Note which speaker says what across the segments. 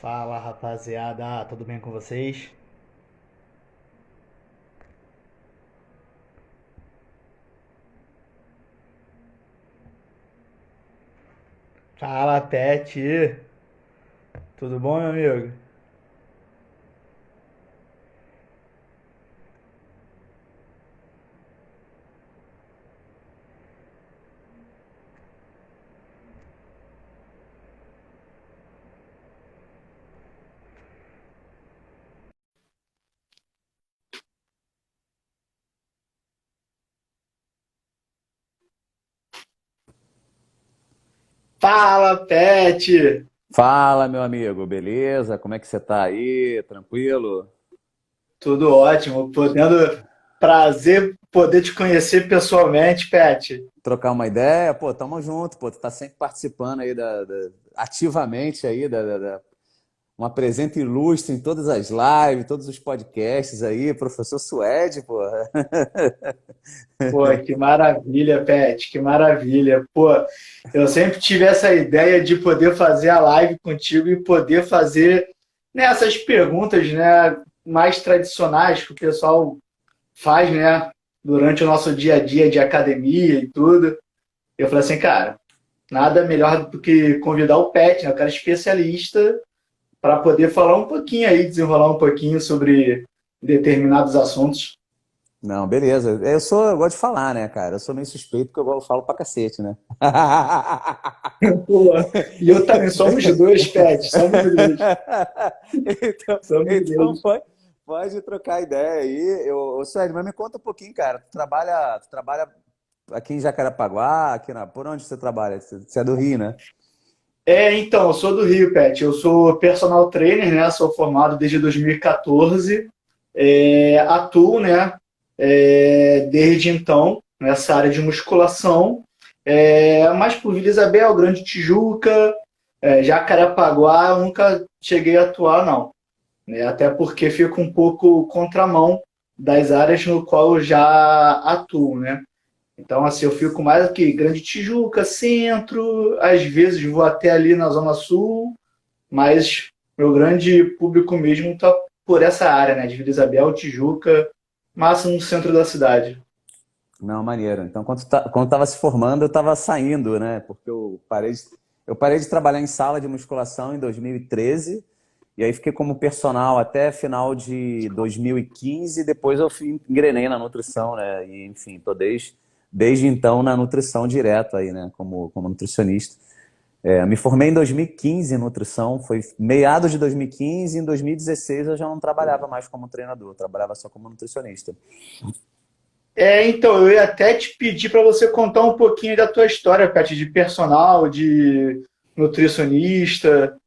Speaker 1: Fala rapaziada, tudo bem com vocês? Fala Pet, tudo bom meu amigo? Fala Pet,
Speaker 2: Fala, meu amigo, beleza? Como é que você tá aí? Tranquilo?
Speaker 1: tudo ótimo, podendo prazer poder te conhecer pessoalmente, Pet.
Speaker 2: Trocar uma ideia? Pô, tamo junto, pô, tu tá sempre participando aí ativamente aí uma presença ilustre em todas as lives, todos os podcasts aí, professor Suede, pô.
Speaker 1: Pô, que maravilha, Pet, que maravilha. Pô, eu sempre tive essa ideia de poder fazer a live contigo e poder fazer nessas perguntas, né, mais tradicionais que o pessoal faz, né, durante o nosso dia a dia de academia e tudo. Eu falei assim, cara, nada melhor do que convidar o Pet, né, o cara especialista, para poder falar um pouquinho aí, desenrolar um pouquinho sobre determinados assuntos.
Speaker 2: Não, beleza. Eu gosto de falar, né, cara? Eu sou meio suspeito porque eu falo pra cacete, né?
Speaker 1: Pô, e eu também, somos dois, Pet, somos dois.
Speaker 2: Então,
Speaker 1: Somos
Speaker 2: então
Speaker 1: dois.
Speaker 2: pode trocar ideia aí. Suede, mas me conta um pouquinho, cara. Tu trabalha aqui em Jacarepaguá, por onde você trabalha? Você é do Rio, né?
Speaker 1: Então, eu sou do Rio, Pet. Eu sou personal trainer, né? Sou formado desde 2014. Atuo, né? Desde então nessa área de musculação. Mais por Vila Isabel, Grande Tijuca, Jacarepaguá, eu nunca cheguei a atuar, não. Né? Até porque fica um pouco contramão das áreas no qual eu já atuo, né? Então, assim, eu fico mais aqui, Grande Tijuca, centro, às vezes vou até ali na Zona Sul, mas meu grande público mesmo está por essa área, né? De Vila Isabel, Tijuca, máximo no centro da cidade.
Speaker 2: Não, maneiro. Então, quando tava se formando, eu tava saindo, né? Porque eu parei de trabalhar em sala de musculação em 2013, e aí fiquei como personal até final de 2015, depois engrenei na nutrição, né? E, enfim, desde então na nutrição direto aí, né? Como nutricionista. Me formei em 2015 em nutrição, foi meados de 2015, em 2016 eu já não trabalhava mais como treinador, eu trabalhava só como nutricionista.
Speaker 1: Então, eu ia até te pedir para você contar um pouquinho da tua história, Pet, de personal, de nutricionista,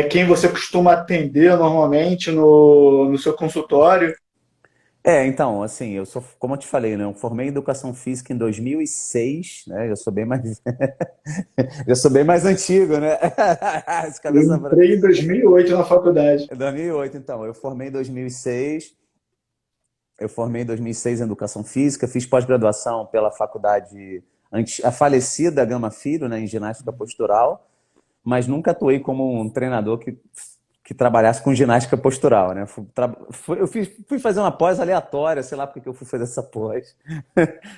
Speaker 1: quem você costuma atender normalmente no seu consultório.
Speaker 2: Então, assim, como eu te falei, né, eu formei em educação física em 2006, né? Eu sou bem mais, eu sou bem mais antigo, né? Esse
Speaker 1: Eu
Speaker 2: cabeça branca.
Speaker 1: entrei em 2008 na faculdade.
Speaker 2: É 2008, então. Eu formei em 2006 em educação física, fiz pós-graduação pela faculdade, a falecida Gama Filho, né, em ginástica postural, mas nunca atuei como um treinador que trabalhasse com ginástica postural, né? Fui fazer uma pós aleatória, sei lá porque que eu fui fazer essa pós.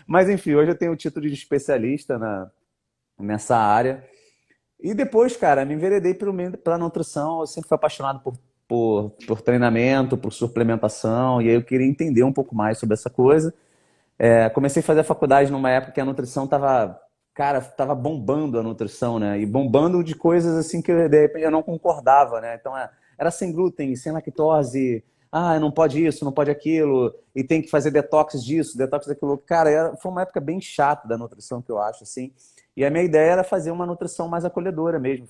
Speaker 2: Mas enfim, hoje eu tenho o título de especialista nessa área. E depois, cara, me enveredei pela nutrição. Eu sempre fui apaixonado por treinamento, por suplementação, e aí eu queria entender um pouco mais sobre essa coisa. Comecei a fazer a faculdade numa época que a nutrição tava, cara, tava bombando a nutrição, né? E bombando de coisas assim que de repente eu não concordava, né? Então era sem glúten, sem lactose, não pode isso, não pode aquilo, e tem que fazer detox disso, detox daquilo. Cara, foi uma época bem chata da nutrição que eu acho, assim. E a minha ideia era fazer uma nutrição mais acolhedora mesmo,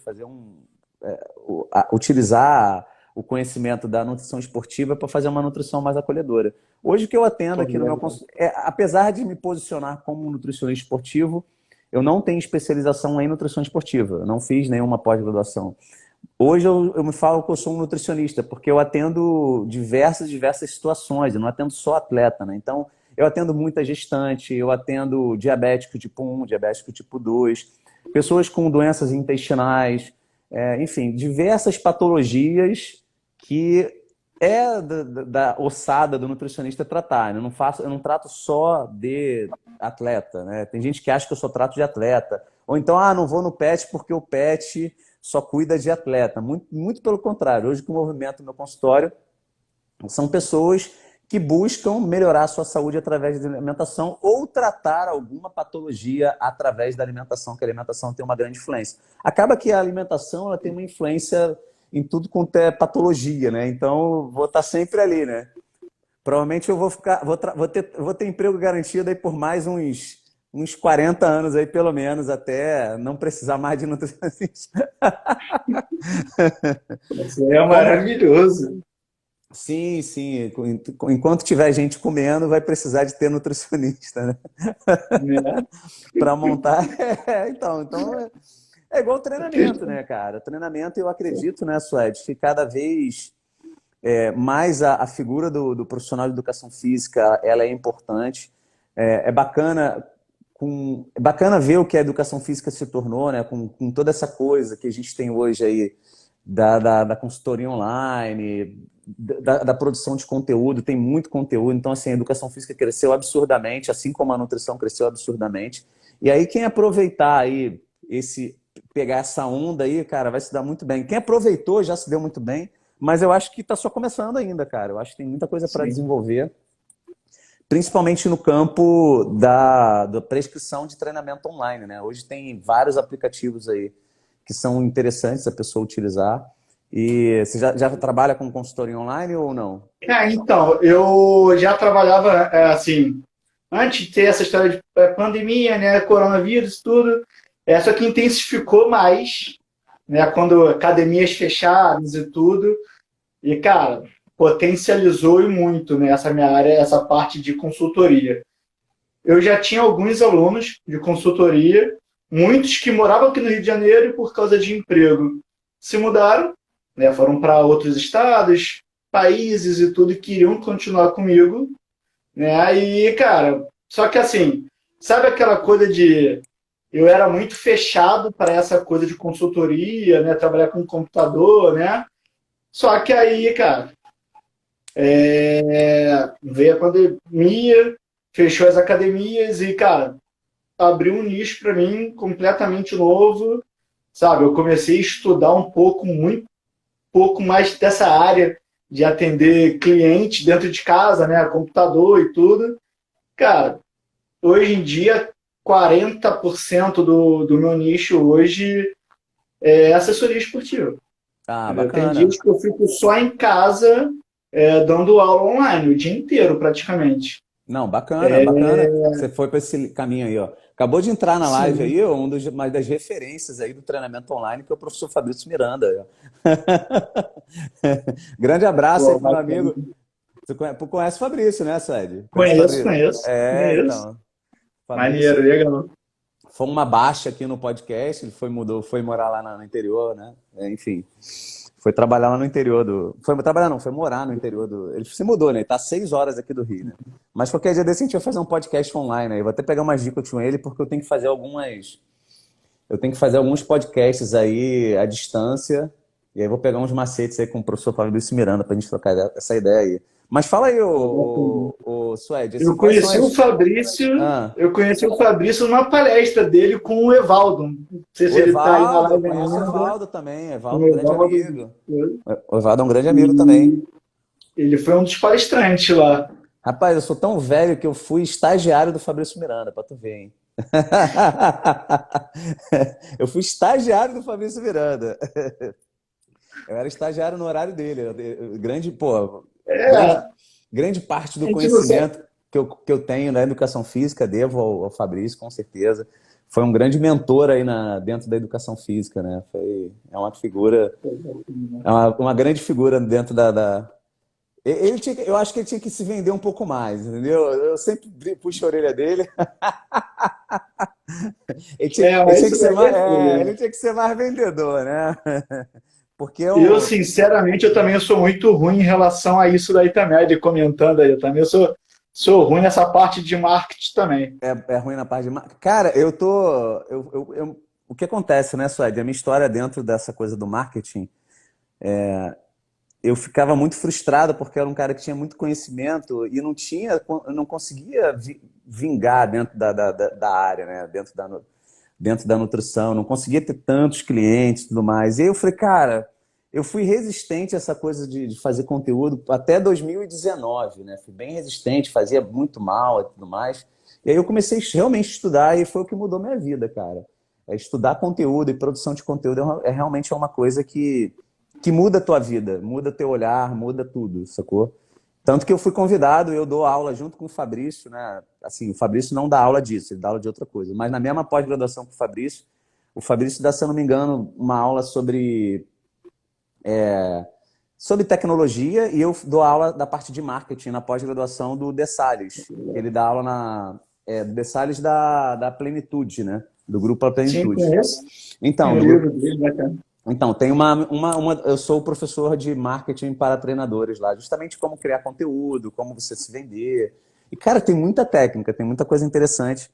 Speaker 2: utilizar o conhecimento da nutrição esportiva para fazer uma nutrição mais acolhedora. Hoje que eu atendo
Speaker 1: Pô,
Speaker 2: aqui no meu consultório, apesar de me posicionar como nutricionista esportivo, eu não tenho especialização em nutrição esportiva, eu não fiz nenhuma pós-graduação. Hoje eu me falo que eu sou um nutricionista, porque eu atendo diversas situações, eu não atendo só atleta, né? Então, eu atendo muita gestante, eu atendo diabético tipo 1, diabético tipo 2, pessoas com doenças intestinais, enfim, diversas patologias que é da ossada do nutricionista tratar. Né? Eu não trato só de atleta, né? Tem gente que acha que eu só trato de atleta. Ou então, não vou no PET porque o PET só cuida de atleta. Muito, muito pelo contrário. Hoje, que o movimento no meu consultório são pessoas que buscam melhorar a sua saúde através da alimentação ou tratar alguma patologia através da alimentação, que a alimentação tem uma grande influência. Acaba que a alimentação ela tem uma influência em tudo quanto é patologia, né? Então, vou estar sempre ali, né? Provavelmente eu vou ter emprego garantido aí por mais uns 40 anos aí, pelo menos, até não precisar mais de nutricionista.
Speaker 1: Isso é maravilhoso.
Speaker 2: Sim, sim. Enquanto tiver gente comendo, vai precisar de ter nutricionista, né?
Speaker 1: Né?
Speaker 2: Para montar. Então é igual treinamento, né, cara? Treinamento, eu acredito, né, Suede, que cada vez mais a figura do profissional de educação física ela é importante. É bacana ver o que a educação física se tornou, né? Com toda essa coisa que a gente tem hoje aí da consultoria online, da produção de conteúdo, tem muito conteúdo. Então, assim, a educação física cresceu absurdamente, assim como a nutrição cresceu absurdamente. E aí, quem aproveitar aí pegar essa onda aí, cara, vai se dar muito bem. Quem aproveitou já se deu muito bem, mas eu acho que está só começando ainda, cara. Eu acho que tem muita coisa para desenvolver, principalmente no campo da prescrição de treinamento online, né? Hoje tem vários aplicativos aí que são interessantes a pessoa utilizar. E você já trabalha com consultoria online ou não?
Speaker 1: Então, eu já trabalhava, assim, antes de ter essa história de pandemia, né, coronavírus, tudo, só que intensificou mais, né, quando academias fechadas e tudo, e, cara, potencializou e muito, né, essa minha área, essa parte de consultoria. Eu já tinha alguns alunos de consultoria, muitos que moravam aqui no Rio de Janeiro e por causa de emprego se mudaram, né, foram para outros estados, países e tudo, e queriam continuar comigo, né? Aí, cara, só que assim, sabe aquela coisa de eu era muito fechado para essa coisa de consultoria, né, trabalhar com computador, né? Só que aí, cara, veio a pandemia, fechou as academias e, cara, abriu um nicho para mim completamente novo, sabe? Eu comecei a estudar um pouco, muito pouco mais dessa área de atender clientes dentro de casa, né, computador e tudo. Cara, hoje em dia, 40% do meu nicho hoje é assessoria esportiva. Tem
Speaker 2: Bacana.
Speaker 1: dias que eu fico só em casa dando aula online, o dia inteiro praticamente.
Speaker 2: Não, bacana, bacana. Você foi para esse caminho aí, ó. Acabou de entrar na live
Speaker 1: Sim.
Speaker 2: aí, ó, uma das referências aí do treinamento online, que é o professor Fabrício Miranda. Grande abraço aí
Speaker 1: Pô,
Speaker 2: pro meu
Speaker 1: bacana.
Speaker 2: amigo. Você conhece o Fabrício, né, Suede? Conhece o
Speaker 1: Conheço,
Speaker 2: Fabrício?
Speaker 1: conheço, conheço.
Speaker 2: Então.
Speaker 1: Maneiro,
Speaker 2: Fabrício
Speaker 1: legal.
Speaker 2: foi uma baixa aqui no podcast, ele foi morar lá no interior, né? Enfim. Foi trabalhar lá no interior do. Foi trabalhar, não, foi morar no interior do. Ele se mudou, né? Ele tá 6 horas aqui do Rio, né? Mas qualquer dia desse a gente vai fazer um podcast online aí. Vou até pegar umas dicas com ele, porque eu tenho que fazer algumas. Eu tenho que fazer alguns podcasts aí à distância. E aí vou pegar uns macetes aí com o professor Fabrício Miranda pra gente trocar essa ideia aí. Mas fala aí, o Suede, assim,
Speaker 1: Eu
Speaker 2: quais são
Speaker 1: conheci o
Speaker 2: as.
Speaker 1: Fabrício,
Speaker 2: Ah,
Speaker 1: eu conheci o Fabrício numa palestra dele com o Evaldo. Não sei se
Speaker 2: o
Speaker 1: ele está aí na
Speaker 2: Evaldo, eu
Speaker 1: live
Speaker 2: conheço o
Speaker 1: ainda.
Speaker 2: Evaldo também.
Speaker 1: Com
Speaker 2: Evaldo,
Speaker 1: o
Speaker 2: um grande
Speaker 1: Evaldo.
Speaker 2: amigo. O Evaldo é um grande amigo também.
Speaker 1: Ele foi um dos palestrantes lá.
Speaker 2: Rapaz, eu sou tão velho que eu fui estagiário do Fabrício Miranda, pra tu ver, hein? Eu fui estagiário do Fabrício Miranda. Eu era estagiário no horário dele. Grande,
Speaker 1: É,
Speaker 2: grande parte
Speaker 1: a
Speaker 2: do
Speaker 1: gente não sabe.
Speaker 2: conhecimento que eu tenho na educação física devo ao Fabrício, com certeza. Foi um grande mentor aí dentro da educação física, né? É uma figura, uma grande figura dentro eu acho que ele tinha que se vender um pouco mais, entendeu? Eu sempre puxo a orelha dele. Ele tinha que
Speaker 1: Isso
Speaker 2: ser
Speaker 1: daí
Speaker 2: mais,
Speaker 1: é tudo.
Speaker 2: ele tinha que ser mais vendedor, né? Porque
Speaker 1: Eu, sinceramente, eu também sou muito ruim em relação a isso daí também, de comentando aí. Eu também sou ruim nessa parte de marketing também.
Speaker 2: é ruim na parte de marketing. Cara, eu tô. o que acontece, né, Suede? A minha história dentro dessa coisa do marketing, eu ficava muito frustrado porque eu era um cara que tinha muito conhecimento e não conseguia vingar dentro da área, né? Dentro da nutrição, não conseguia ter tantos clientes e tudo mais. E aí eu falei, cara, eu fui resistente a essa coisa de fazer conteúdo até 2019, né? Fui bem resistente, fazia muito mal e tudo mais. E aí eu comecei realmente a estudar e foi o que mudou minha vida, cara. Estudar conteúdo e produção de conteúdo realmente é uma coisa que muda a tua vida, muda teu olhar, muda tudo, sacou? Tanto que eu fui convidado, eu dou aula junto com o Fabrício, né? Assim, o Fabrício não dá aula disso, ele dá aula de outra coisa. Mas na mesma pós-graduação com o Fabrício dá, se eu não me engano, uma aula sobre tecnologia e eu dou aula da parte de marketing na pós-graduação do De Salles. Ele dá aula do De Salles da Plenitude, né? Do grupo A
Speaker 1: Sim,
Speaker 2: Plenitude.
Speaker 1: conheço. Tem
Speaker 2: Então,
Speaker 1: o livro dele, bacana.
Speaker 2: então, eu sou professor de marketing para treinadores lá, justamente como criar conteúdo, como você se vender. E, cara, tem muita técnica, tem muita coisa interessante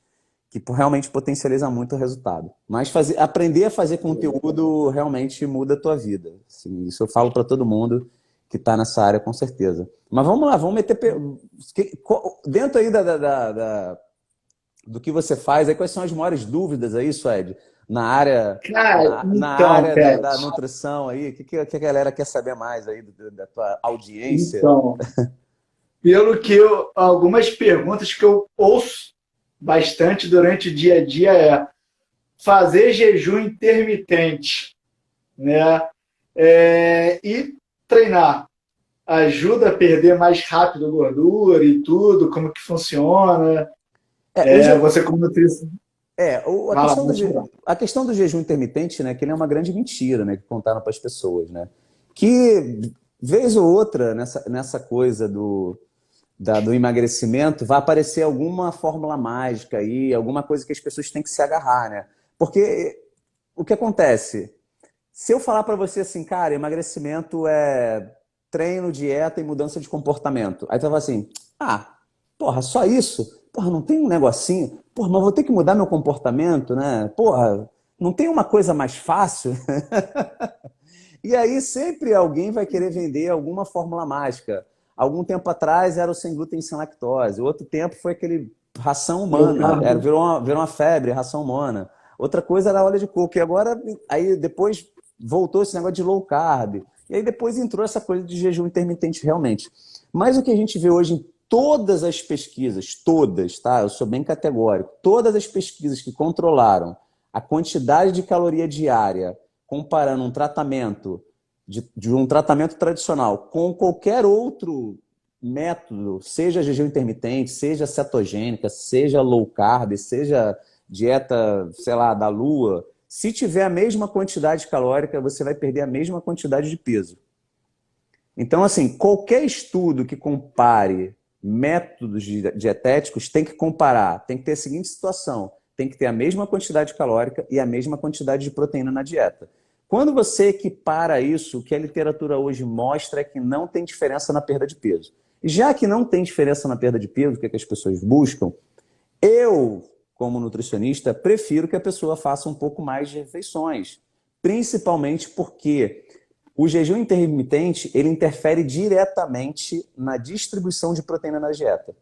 Speaker 2: que realmente potencializa muito o resultado. Mas aprender a fazer conteúdo realmente muda a tua vida. Assim, isso eu falo para todo mundo que está nessa área, com certeza. Mas vamos lá, vamos meter... Dentro aí do que você faz, aí quais são as maiores dúvidas aí, Suede? Na área,
Speaker 1: Cara,
Speaker 2: na
Speaker 1: então,
Speaker 2: área
Speaker 1: Pet,
Speaker 2: da nutrição aí, o que a galera quer saber mais aí da tua audiência?
Speaker 1: então, algumas perguntas que eu ouço bastante durante o dia a dia é fazer jejum intermitente, né? E treinar ajuda a perder mais rápido gordura e tudo, como que funciona? Você como nutricionista,
Speaker 2: A
Speaker 1: vai lá,
Speaker 2: questão
Speaker 1: pode falar.
Speaker 2: a questão do jejum intermitente, né, que ele é uma grande mentira, né, que contaram para as pessoas, né? Que, vez ou outra, nessa coisa do emagrecimento, vai aparecer alguma fórmula mágica aí, alguma coisa que as pessoas têm que se agarrar, né? Porque o que acontece? Se eu falar para você assim, cara, emagrecimento é treino, dieta e mudança de comportamento. Aí tu vai falar assim, porra, só isso? Porra, não tem um negocinho? Porra, mas vou ter que mudar meu comportamento, né? Porra, não tem uma coisa mais fácil? E aí sempre alguém vai querer vender alguma fórmula mágica. Algum tempo atrás era o sem glúten e sem lactose. Outro tempo foi aquele ração
Speaker 1: Low
Speaker 2: humana.
Speaker 1: carb.
Speaker 2: Virou uma febre, ração humana. Outra coisa era óleo de coco. E agora, aí depois voltou esse negócio de low carb. E aí depois entrou essa coisa de jejum intermitente realmente. Mas o que a gente vê hoje em todas as pesquisas, todas, tá? Eu sou bem categórico. Todas as pesquisas que controlaram a quantidade de caloria diária comparando um tratamento de um tratamento tradicional com qualquer outro método, seja jejum intermitente, seja cetogênica, seja low carb, seja dieta, sei lá, da lua, se tiver a mesma quantidade calórica, você vai perder a mesma quantidade de peso. Então, assim, qualquer estudo que compare métodos dietéticos tem que comparar, tem que ter a seguinte situação, tem que ter a mesma quantidade calórica e a mesma quantidade de proteína na dieta. Quando você equipara isso, o que a literatura hoje mostra é que não tem diferença na perda de peso. Já que não tem diferença na perda de peso, o que as pessoas buscam, eu, como nutricionista, prefiro que a pessoa faça um pouco mais de refeições. Principalmente porque o jejum intermitente, ele interfere diretamente na distribuição de proteína na dieta.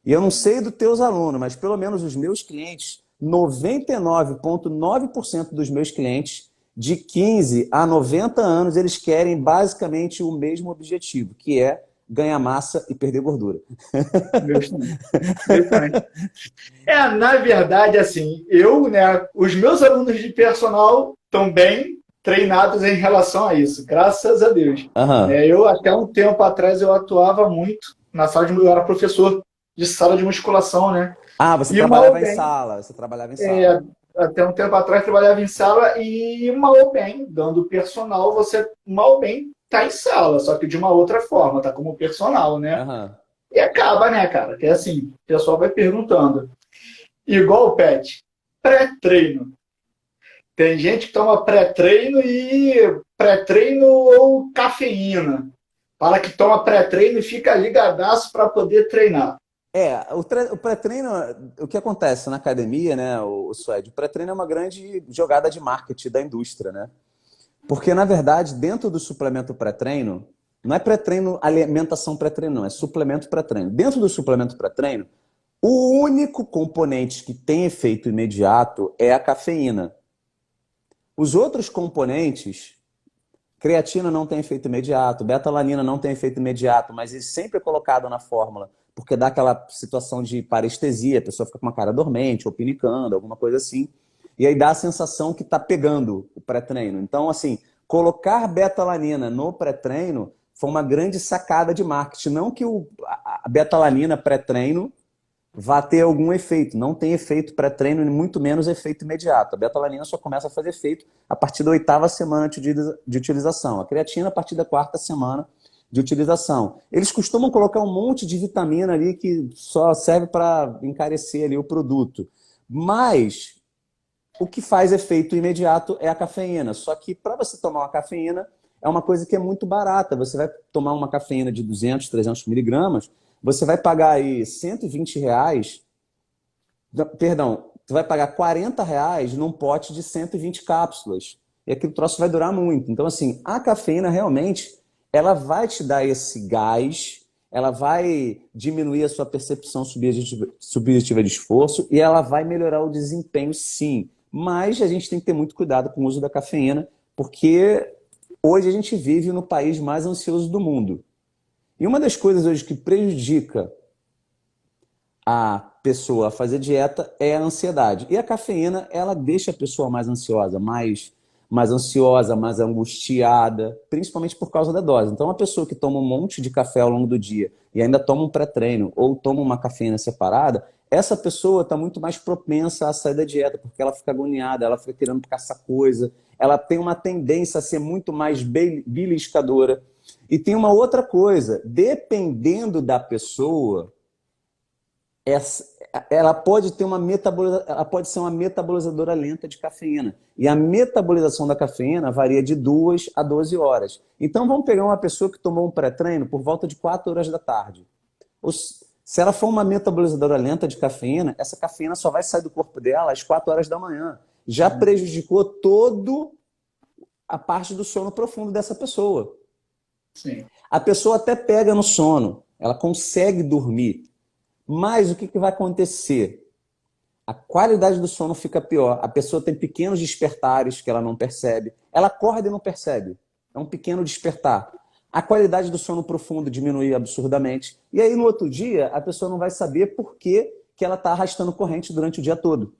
Speaker 2: E eu não sei dos teus alunos, mas pelo menos os meus clientes, 99,9% dos meus clientes, de 15 a 90 anos, eles querem basicamente o mesmo objetivo, que é ganhar massa e perder gordura.
Speaker 1: Meus também. Meus também. Na verdade, assim, os meus alunos de personal estão bem treinados em relação a isso, graças a Deus.
Speaker 2: Aham.
Speaker 1: Eu, até um tempo atrás, eu atuava muito na sala eu era professor de sala de musculação, né?
Speaker 2: Você
Speaker 1: E mal
Speaker 2: trabalhava em
Speaker 1: bem,
Speaker 2: sala, você trabalhava em sala.
Speaker 1: até um tempo atrás trabalhava em sala e mal bem, dando personal, você mal bem tá em sala, só que de uma outra forma, tá como personal, né?
Speaker 2: Aham.
Speaker 1: E acaba, né, cara? Que é assim, o pessoal vai perguntando. Igual o Pet, pré-treino. Tem gente que toma pré-treino ou cafeína. Fala que toma pré-treino e fica ligadaço para poder treinar.
Speaker 2: O pré-treino, o que acontece na academia, né, o Suede, o pré-treino é uma grande jogada de marketing da indústria, né? Porque, na verdade, dentro do suplemento pré-treino, não é pré-treino, alimentação pré-treino, não, é suplemento pré-treino. Dentro do suplemento pré-treino, o único componente que tem efeito imediato é a cafeína. Os outros componentes, creatina não tem efeito imediato, beta-alanina não tem efeito imediato, mas ele sempre é colocado na fórmula, porque dá aquela situação de parestesia, a pessoa fica com uma cara dormente, ou pinicando, alguma coisa assim. E aí dá a sensação que está pegando o pré-treino. Então, assim, colocar beta-alanina no pré-treino foi uma grande sacada de marketing. Não que a beta-alanina pré-treino vá ter algum efeito. Não tem efeito pré-treino, e muito menos efeito imediato. A beta-alanina só começa a fazer efeito a partir da 8ª semana de utilização. A creatina a partir da 4ª semana de utilização. Eles costumam colocar um monte de vitamina ali que só serve para encarecer ali o produto. Mas o que faz efeito imediato é a cafeína. Só que para você tomar uma cafeína, é uma coisa que é muito barata. Você vai tomar uma cafeína de 200, 300 miligramas, você vai pagar aí R$ 120, perdão, você vai pagar R$ 40 num pote de 120 cápsulas. E aquele troço vai durar muito. Então, assim, a cafeína realmente, ela vai te dar esse gás, ela vai diminuir a sua percepção subjetiva de esforço e ela vai melhorar o desempenho, sim. Mas a gente tem que ter muito cuidado com o uso da cafeína, porque hoje a gente vive no país mais ansioso do mundo. E uma das coisas hoje que prejudica a pessoa a fazer dieta é a ansiedade. E a cafeína, ela deixa a pessoa mais ansiosa, mais angustiada, principalmente por causa da dose. Então, uma pessoa que toma um monte de café ao longo do dia e ainda toma um pré-treino ou toma uma cafeína separada, essa pessoa está muito mais propensa a sair da dieta, porque ela fica agoniada, ela fica querendo caçar coisa, ela tem uma tendência a ser muito mais beliscadora. E tem uma outra coisa, dependendo da pessoa, ela pode ter ela pode ser uma metabolizadora lenta de cafeína. E a metabolização da cafeína varia de 2 a 12 horas. Então vamos pegar uma pessoa que tomou um pré-treino por volta de 4 horas da tarde. Se ela for uma metabolizadora lenta de cafeína, essa cafeína só vai sair do corpo dela às 4 horas da manhã. Já prejudicou toda a parte do sono profundo dessa pessoa.
Speaker 1: Sim.
Speaker 2: A pessoa até pega no sono, ela consegue dormir. Mas o que vai acontecer? A qualidade do sono fica pior. A pessoa tem pequenos despertares que ela não percebe. Ela acorda e não percebe. É um pequeno despertar. A qualidade do sono profundo diminui absurdamente. E aí, no outro dia, a pessoa não vai saber por que ela está arrastando corrente durante o dia todo.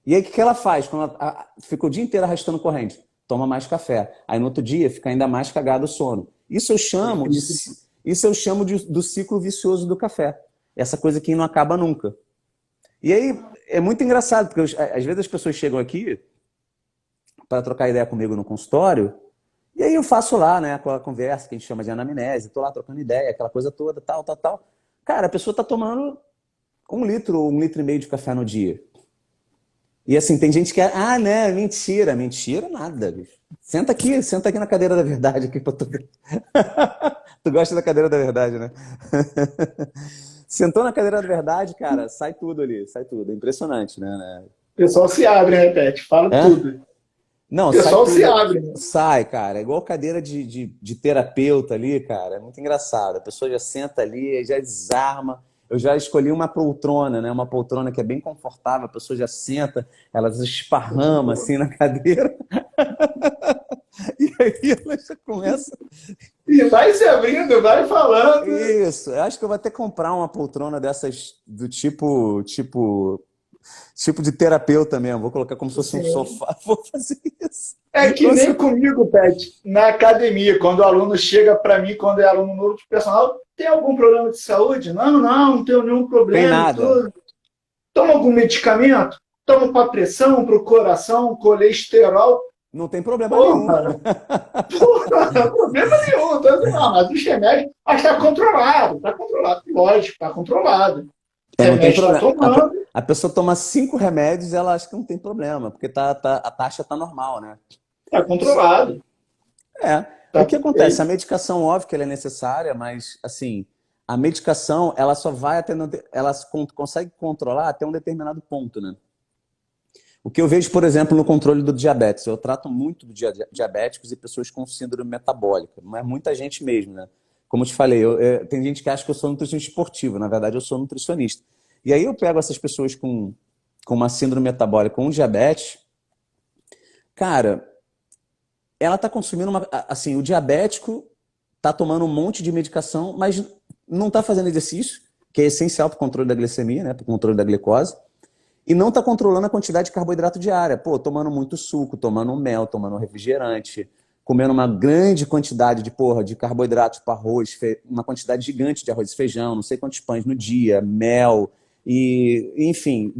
Speaker 2: E aí, o que ela faz? Quando ela fica o dia inteiro arrastando corrente? Toma mais café. Aí, no outro dia, fica ainda mais cagado o sono. Isso eu chamo do ciclo vicioso do café. Essa coisa que não acaba nunca. E aí, é muito engraçado, porque às vezes as pessoas chegam aqui para trocar ideia comigo no consultório, e aí eu faço lá, né, aquela conversa que a gente chama de anamnese, tô lá trocando ideia, aquela coisa toda, tal. Cara, a pessoa tá tomando 1 litro, 1,5 litros de café no dia. E assim, tem gente que né, mentira. Mentira nada, bicho. Senta aqui na cadeira da verdade aqui pra tu ver. Tu gosta da cadeira da verdade, né? Sentou na cadeira da verdade, cara, sai tudo ali, sai tudo. É impressionante, né?
Speaker 1: O pessoal se abre, repete, fala tudo.
Speaker 2: Não,
Speaker 1: o pessoal
Speaker 2: sai
Speaker 1: se
Speaker 2: tudo.
Speaker 1: abre. Né?
Speaker 2: Sai, cara. É igual cadeira de terapeuta ali, cara. É muito engraçado. A pessoa já senta ali, já desarma. Eu já escolhi uma poltrona, né? Uma poltrona que é bem confortável. A pessoa já senta, ela se esparrama assim na cadeira. E aí ela já começa...
Speaker 1: E vai se abrindo, vai falando.
Speaker 2: Isso. Eu acho que eu vou até comprar uma poltrona dessas do tipo de terapeuta mesmo. Vou colocar como se fosse um sofá. Vou fazer isso.
Speaker 1: É que nem comigo, Pet, na academia, quando o aluno chega para mim, quando é aluno novo de personal, tem algum problema de saúde? Não tenho nenhum problema.
Speaker 2: Tem nada.
Speaker 1: Tudo. Toma algum medicamento? Toma para pressão, para o coração, colesterol?
Speaker 2: Não tem problema nenhum.
Speaker 1: Problema nenhum. Mas os remédios, está controlado. Lógico, está controlado.
Speaker 2: Não tem problema. A pessoa toma 5 remédios e ela acha que não tem problema, porque a taxa está normal, né?
Speaker 1: Está controlado.
Speaker 2: O que acontece? A medicação, óbvio que ela é necessária, mas, assim, a medicação, ela só vai até, ela consegue controlar até um determinado ponto, né? O que eu vejo, por exemplo, no controle do diabetes, eu trato muito de diabéticos e pessoas com síndrome metabólica, mas muita gente mesmo, né? Como eu te falei, tem gente que acha que eu sou nutricionista esportivo, na verdade eu sou nutricionista. E aí eu pego essas pessoas com uma síndrome metabólica, com diabetes, cara, ela está consumindo assim, o diabético está tomando um monte de medicação, mas não está fazendo exercício, que é essencial para o controle da glicemia, né, para o controle da glicose, e não está controlando a quantidade de carboidrato diária. Pô, tomando muito suco, tomando mel, tomando refrigerante, comendo uma grande quantidade de carboidratos para arroz, uma quantidade gigante de arroz e feijão, não sei quantos pães no dia, mel, e enfim,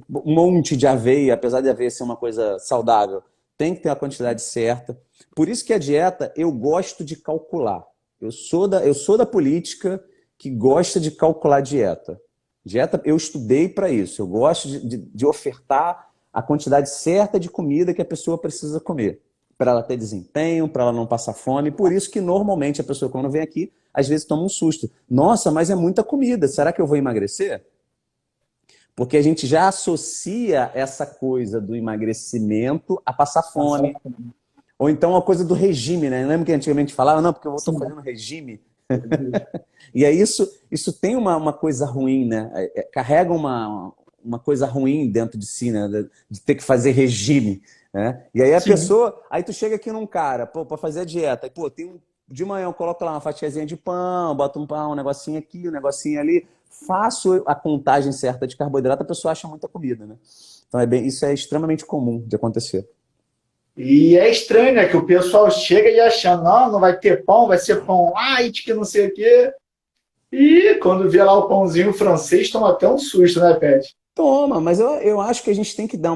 Speaker 2: um monte de aveia, apesar de aveia ser uma coisa saudável, tem que ter a quantidade certa. Por isso que a dieta, eu gosto de calcular. Eu sou da política que gosta de calcular dieta. Dieta, eu estudei para isso. Eu gosto de ofertar a quantidade certa de comida que a pessoa precisa comer, para ela ter desempenho, para ela não passar fome. Por isso que normalmente a pessoa, quando vem aqui, às vezes toma um susto. Nossa, mas é muita comida. Será que eu vou emagrecer? Porque a gente já associa essa coisa do emagrecimento a passar fome. Ou então a coisa do regime, né? Lembra que antigamente falava, não, porque eu estou fazendo regime. E aí isso tem uma coisa ruim, né? Carrega uma coisa ruim dentro de si, né? De ter que fazer regime, né? E aí a pessoa, aí tu chega aqui num cara, pô, para fazer a dieta, e, pô, de manhã eu coloco lá uma fatiazinha de pão, boto um pão, um negocinho aqui, um negocinho ali, faço a contagem certa de carboidrato, a pessoa acha muita comida, né? Então isso é extremamente comum de acontecer.
Speaker 1: E é estranho, né? Que o pessoal chega e achando, não vai ter pão, vai ser pão light, que não sei o quê. E quando vê lá o pãozinho francês, toma até um susto, né, Pet?
Speaker 2: Toma, mas eu acho que a gente tem que dar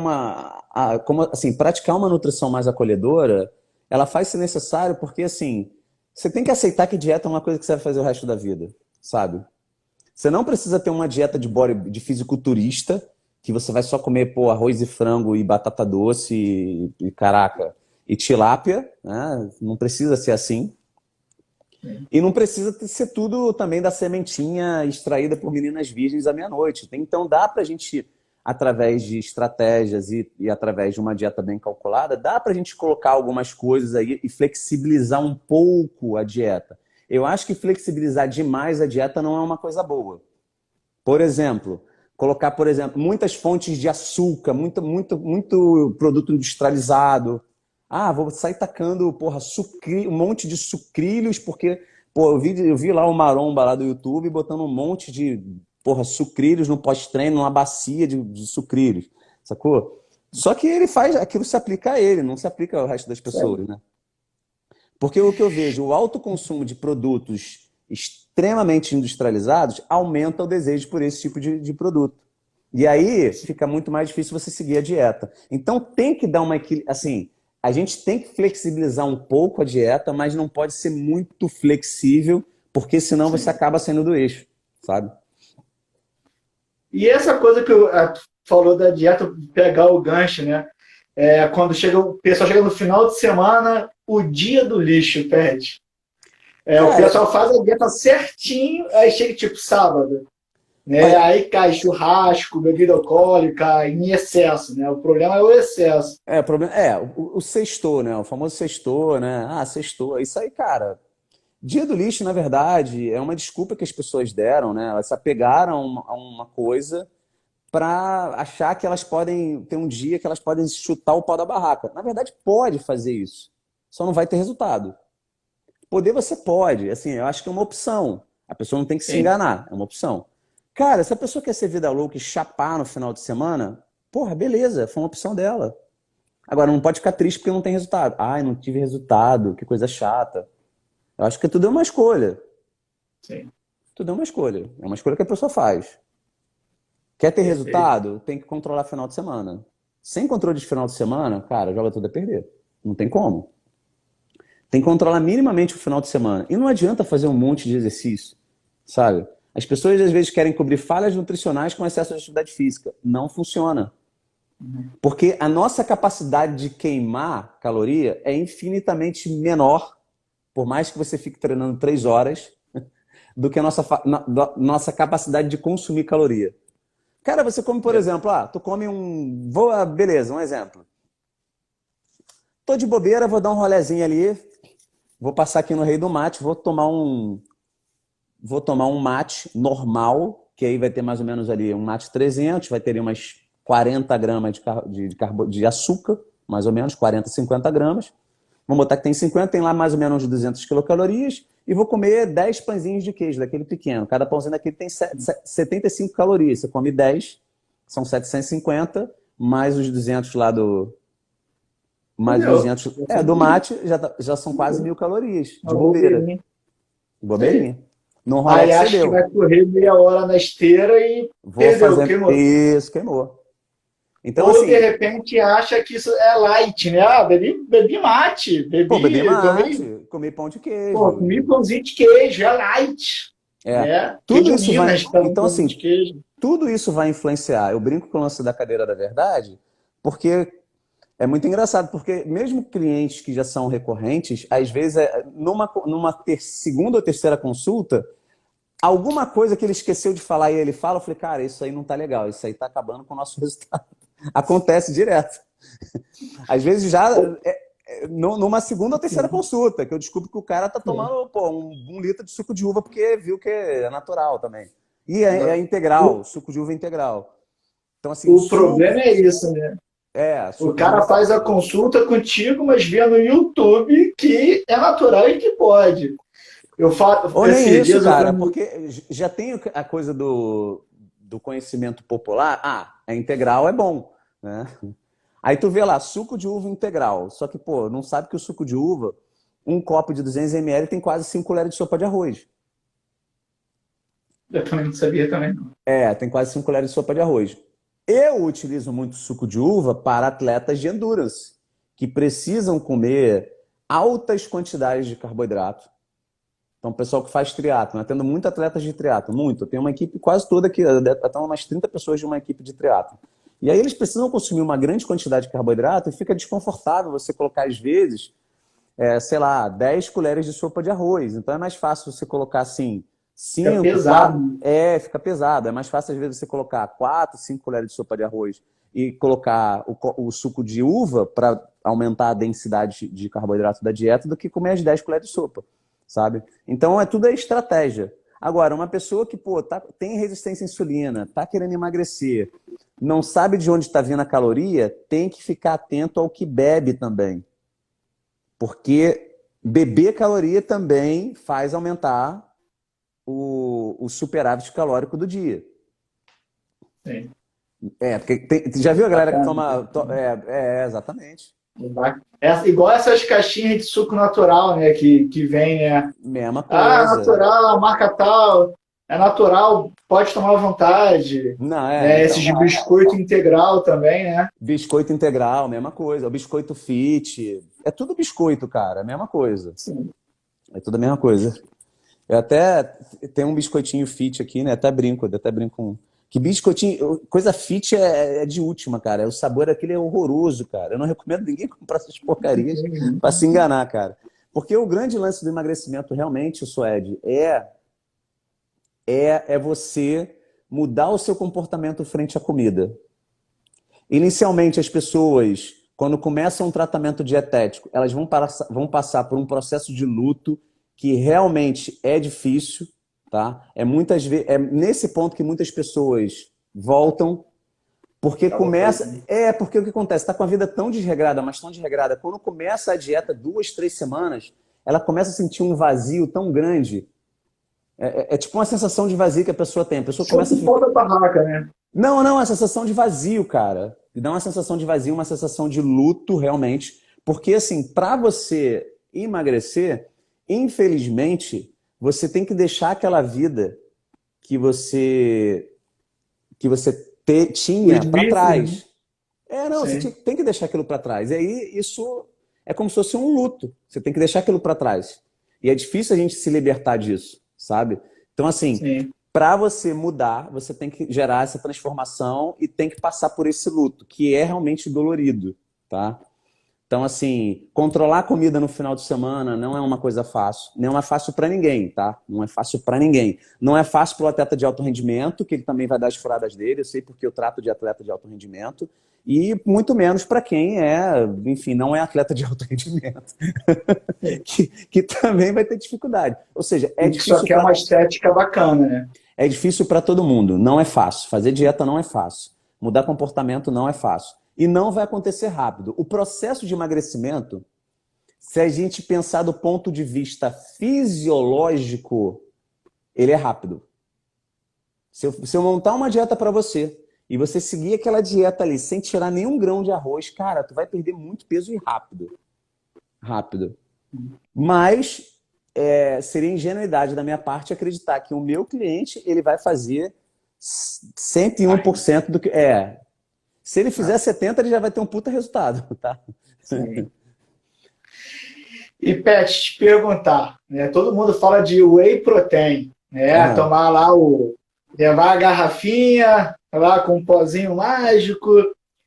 Speaker 2: como, assim, praticar uma nutrição mais acolhedora, ela faz ser necessário porque, assim, você tem que aceitar que dieta é uma coisa que você vai fazer o resto da vida, sabe? Você não precisa ter uma dieta de fisiculturista, que você vai só comer, pô, arroz e frango e batata doce caraca, e tilápia, né? Não precisa ser assim. E não precisa ser tudo também da sementinha extraída por meninas virgens à meia-noite. Então dá pra gente, através de estratégias e através de uma dieta bem calculada, dá pra gente colocar algumas coisas aí e flexibilizar um pouco a dieta. Eu acho que flexibilizar demais a dieta não é uma coisa boa. Por exemplo, colocar, por exemplo, muitas fontes de açúcar, muito produto industrializado. Ah, vou sair tacando, porra, um monte de sucrilhos, porque, pô, eu vi lá o Maromba lá do YouTube botando um monte de, porra, sucrilhos no pós-treino, numa bacia de sucrilhos, sacou? Só que ele faz, aquilo se aplica a ele, não se aplica ao resto das pessoas, né? Porque o que eu vejo, o alto consumo de produtos extremamente industrializados aumenta o desejo por esse tipo de produto. E aí fica muito mais difícil você seguir a dieta. Então tem que dar assim, a gente tem que flexibilizar um pouco a dieta, mas não pode ser muito flexível, porque senão você acaba saindo do eixo, sabe?
Speaker 1: E essa coisa que falou da dieta, pegar o gancho, né? Quando o pessoal chega no final de semana, o dia do lixo, Pet. O pessoal faz a dieta certinho, aí chega tipo sábado. Né? Aí cai churrasco, bebida alcoólica em excesso, né? O problema é o excesso.
Speaker 2: O problema o sextou, né? O famoso sextou, né? Ah, sextou. Isso aí, cara. Dia do lixo, na verdade, é uma desculpa que as pessoas deram, né? Elas se apegaram a uma coisa para achar que elas podem ter um dia que elas podem chutar o pau da barraca. Na verdade, pode fazer isso. Só não vai ter resultado. Poder você pode, assim, eu acho que é uma opção. A pessoa não tem que se enganar, é uma opção. Cara, se a pessoa quer ser vida louca e chapar no final de semana, porra, beleza, foi uma opção dela. Agora, não pode ficar triste porque não tem resultado. Ai, não tive resultado, que coisa chata. Eu acho que tudo é uma escolha.
Speaker 1: Sim.
Speaker 2: Tudo é uma escolha. É uma escolha que a pessoa faz. Quer ter resultado? Tem que controlar final de semana. Sem controle de final de semana, cara, joga tudo a perder. Não tem como. Tem que controlar minimamente o final de semana. E não adianta fazer um monte de exercício, sabe? As pessoas às vezes querem cobrir falhas nutricionais com excesso de atividade física. Não funciona. Porque a nossa capacidade de queimar caloria é infinitamente menor, por mais que você fique treinando 3 horas, do que a nossa capacidade de consumir caloria. Cara, você come, por exemplo, tu come beleza, um exemplo. Tô de bobeira, vou dar um rolezinho ali, vou passar aqui no Rei do Mate, vou tomar um mate normal, que aí vai ter mais ou menos ali um mate 300, vai ter umas 40 gramas de açúcar, mais ou menos, 40, 50 gramas. Vamos botar que tem 50, tem lá mais ou menos 200 quilocalorias, e vou comer 10 pãezinhos de queijo, daquele pequeno. Cada pãozinho daquele tem 75 calorias. Você come 10, são 750, mais os 200 lá do... Mais 200 do mate, já são quase 1.000 calorias, de bobeira. Bobeirinha. Não rola
Speaker 1: Aí acha que vai correr meia hora na esteira e queimou.
Speaker 2: Isso, queimou. Então,
Speaker 1: ou
Speaker 2: assim,
Speaker 1: de repente acha que isso é light, né? bebi mate,
Speaker 2: bebi mate, comi pão de queijo.
Speaker 1: Comi pãozinho de queijo, é light. Né?
Speaker 2: Tudo isso vai... Então, assim, tudo isso vai influenciar. Eu brinco com o lance da cadeira da verdade, porque é muito engraçado, porque mesmo clientes que já são recorrentes, às vezes, numa segunda ou terceira consulta, alguma coisa que ele esqueceu de falar e ele fala, eu falei, cara, isso aí não tá legal, isso aí tá acabando com o nosso resultado. Acontece direto. Às vezes já numa segunda ou terceira consulta, que eu descubro que o cara tá tomando um litro de suco de uva porque viu que é natural também. E é integral, suco de uva é integral. Então, assim,
Speaker 1: o problema é isso, né? O cara faz a consulta contigo, mas vê no YouTube que é natural e que pode. Eu falo,
Speaker 2: ou nem isso, cara, porque já tem a coisa do conhecimento popular. É integral, é bom, né? Aí tu vê lá, suco de uva integral. Só que, não sabe que o suco de uva, um copo de 200 ml tem quase 5 colheres de sopa de arroz.
Speaker 1: Eu também não sabia também.
Speaker 2: Tem quase 5 colheres de sopa de arroz. Eu utilizo muito suco de uva para atletas de endurance, que precisam comer altas quantidades de carboidrato. Então, o pessoal que faz triatlo, eu atendo muito atletas de triatlo, muito. Eu tenho uma equipe quase toda aqui, até umas 30 pessoas de uma equipe de triatlo. E aí eles precisam consumir uma grande quantidade de carboidrato e fica desconfortável você colocar, às vezes, 10 colheres de sopa de arroz. Então é mais fácil você colocar assim, 5,
Speaker 1: fica pesado.
Speaker 2: 4, fica pesado. É mais fácil, às vezes, você colocar 4, 5 colheres de sopa de arroz e colocar o suco de uva para aumentar a densidade de carboidrato da dieta do que comer as 10 colheres de sopa, sabe? Então tudo é estratégia. Agora, uma pessoa que tem resistência à insulina, está querendo emagrecer, não sabe de onde está vindo a caloria, tem que ficar atento ao que bebe também. Porque beber caloria também faz aumentar o superávit calórico do dia.
Speaker 1: Sim.
Speaker 2: Porque já viu a galera que toma... exatamente.
Speaker 1: Igual essas caixinhas de suco natural, né? Que vem, né?
Speaker 2: Mesma coisa.
Speaker 1: Natural, marca tal. É natural, pode tomar à vontade.
Speaker 2: Não,
Speaker 1: esses de biscoito integral também, né?
Speaker 2: Biscoito integral, mesma coisa. O biscoito fit. É tudo biscoito, cara. É a mesma coisa.
Speaker 1: Sim.
Speaker 2: É tudo a mesma coisa. Eu até tenho um biscoitinho fit aqui, né? Até brinco com... Que biscoitinho... Coisa fit é de última, cara. O sabor daquele é horroroso, cara. Eu não recomendo ninguém comprar essas porcarias pra se enganar, cara. Porque o grande lance do emagrecimento realmente, Suede, é você mudar o seu comportamento frente à comida. Inicialmente, as pessoas, quando começam um tratamento dietético, elas vão passar por um processo de luto que realmente é difícil, tá? Muitas vezes, nesse ponto que muitas pessoas voltam, porque porque o que acontece? Está com a vida tão desregrada, mas tão desregrada, quando começa a dieta 2, 3 semanas, ela começa a sentir um vazio tão grande. É tipo uma sensação de vazio que a pessoa tem. A pessoa começa a ficar...
Speaker 1: da barraca, né?
Speaker 2: Não, é a sensação de vazio, cara. Dá uma sensação de vazio, uma sensação de luto, realmente. Porque, assim, para você emagrecer, infelizmente, você tem que deixar aquela vida que você tinha para trás.
Speaker 1: Né?
Speaker 2: Você tem que deixar aquilo para trás. E aí, isso é como se fosse um luto. Você tem que deixar aquilo para trás. E é difícil a gente se libertar disso, sabe? Então, assim, para você mudar, você tem que gerar essa transformação e tem que passar por esse luto, que é realmente dolorido, tá? Então, assim, controlar a comida no final de semana não é uma coisa fácil. Não é fácil para ninguém, tá? Não é fácil para ninguém. Não é fácil para o atleta de alto rendimento, que ele também vai dar as furadas dele. Eu sei porque eu trato de atleta de alto rendimento. E muito menos para quem enfim, não é atleta de alto rendimento, que também vai ter dificuldade. Ou seja,
Speaker 1: E que só quer uma estética bacana, né?
Speaker 2: é difícil para todo mundo. Não é fácil. Fazer dieta não é fácil. Mudar comportamento não é fácil. E não vai acontecer rápido. O processo de emagrecimento, se a gente pensar do ponto de vista fisiológico, ele é rápido. Se eu montar uma dieta para você e você seguir aquela dieta ali sem tirar nenhum grão de arroz, cara, tu vai perder muito peso e rápido. Rápido. Mas seria ingenuidade da minha parte acreditar que o meu cliente ele vai fazer 101% do que... Se ele fizer 70%, ele já vai ter um puta resultado, tá?
Speaker 1: Sim. E, Pet, te perguntar, né? Todo mundo fala de whey protein, né?
Speaker 2: Aham.
Speaker 1: Tomar lá levar a garrafinha lá com um pozinho mágico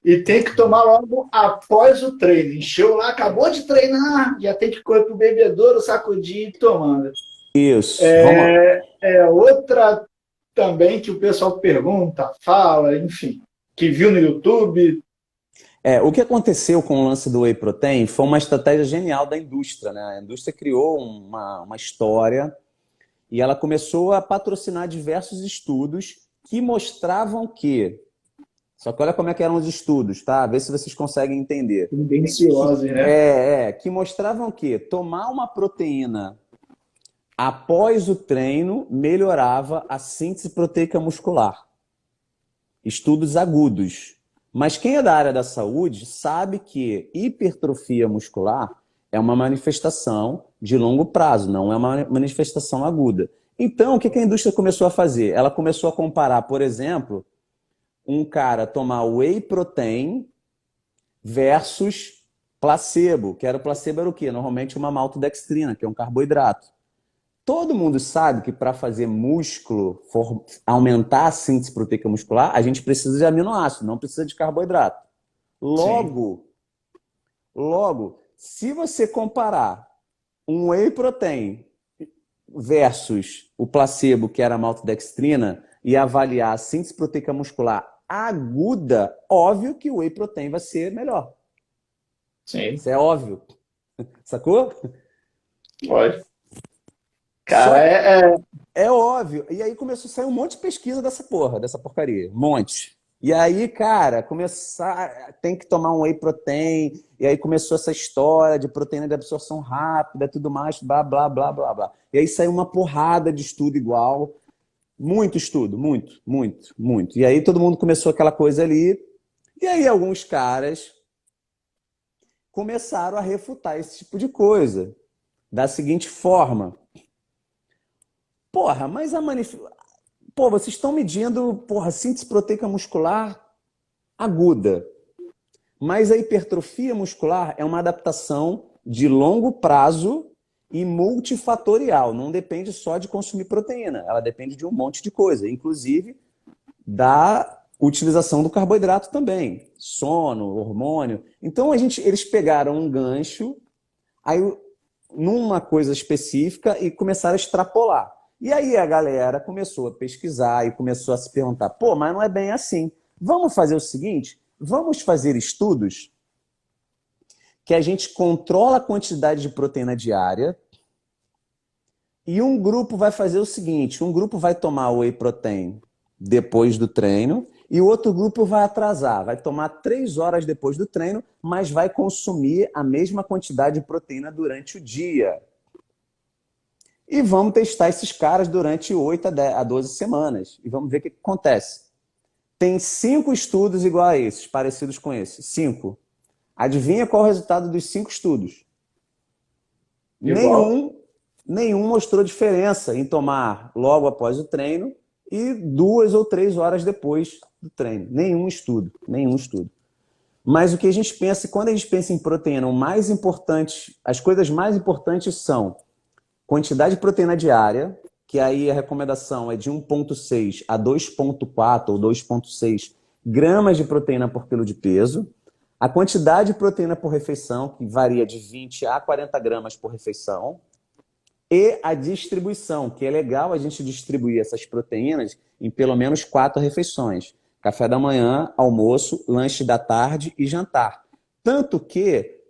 Speaker 1: e tem que tomar logo após o treino. Encheu lá, acabou de treinar, já tem que correr pro bebedouro, sacudir e ir tomando.
Speaker 2: Isso. Vamos.
Speaker 1: Outra também que o pessoal pergunta, fala, enfim, que viu no YouTube.
Speaker 2: O que aconteceu com o lance do whey protein foi uma estratégia genial da indústria, né? A indústria criou uma história e ela começou a patrocinar diversos estudos que mostravam que... Só que olha como é que eram os estudos, tá? Vê se vocês conseguem entender.
Speaker 1: Tendenciosos, né?
Speaker 2: Que mostravam que tomar uma proteína após o treino melhorava a síntese proteica muscular. Estudos agudos. Mas quem é da área da saúde sabe que hipertrofia muscular é uma manifestação de longo prazo, não é uma manifestação aguda. Então, o que a indústria começou a fazer? Ela começou a comparar, por exemplo, um cara tomar whey protein versus placebo, que era o placebo era o quê? Normalmente uma maltodextrina, que é um carboidrato. Todo mundo sabe que para fazer músculo, aumentar a síntese proteica muscular, a gente precisa de aminoácido, não precisa de carboidrato. Logo, se você comparar um whey protein versus o placebo, que era a maltodextrina, e avaliar a síntese proteica muscular aguda, óbvio que o whey protein vai ser melhor.
Speaker 1: Sim.
Speaker 2: Isso é óbvio. Sacou?
Speaker 1: Pode. Cara,
Speaker 2: É óbvio. E aí começou a sair um monte de pesquisa dessa porcaria. Um monte. E aí, cara, tem que tomar um whey protein. E aí começou essa história de proteína de absorção rápida, tudo mais, blá, blá, blá, blá, blá. E aí saiu uma porrada de estudo igual. Muito estudo, muito, muito, muito. E aí todo mundo começou aquela coisa ali. E aí alguns caras começaram a refutar esse tipo de coisa. Da seguinte forma. Porra, mas vocês estão medindo, síntese proteica muscular aguda. Mas a hipertrofia muscular é uma adaptação de longo prazo e multifatorial. Não depende só de consumir proteína. Ela depende de um monte de coisa, inclusive da utilização do carboidrato também. Sono, hormônio. Então eles pegaram um gancho aí, numa coisa específica e começaram a extrapolar. E aí a galera começou a pesquisar e começou a se perguntar, mas não é bem assim. Vamos fazer o seguinte, vamos fazer estudos que a gente controla a quantidade de proteína diária e um grupo vai fazer o seguinte, um grupo vai tomar whey protein depois do treino e o outro grupo vai atrasar, vai tomar 3 horas depois do treino, mas vai consumir a mesma quantidade de proteína durante o dia. E vamos testar esses caras durante 8 a 12 semanas. E vamos ver o que acontece. Tem 5 estudos igual a esses, parecidos com esse. 5. Adivinha qual é o resultado dos 5 estudos? Nenhum mostrou diferença em tomar logo após o treino e 2 ou 3 horas depois do treino. Nenhum estudo. Mas o que a gente pensa, quando a gente pensa em proteína, o mais importante, as coisas mais importantes são quantidade de proteína diária, que aí a recomendação é de 1,6 a 2,4 ou 2,6 gramas de proteína por quilo de peso. a quantidade de proteína por refeição, que varia de 20 a 40 gramas por refeição, e a distribuição, que é legal a gente distribuir essas proteínas em pelo menos 4 refeições. Café da manhã, almoço, lanche da tarde e jantar. Tanto que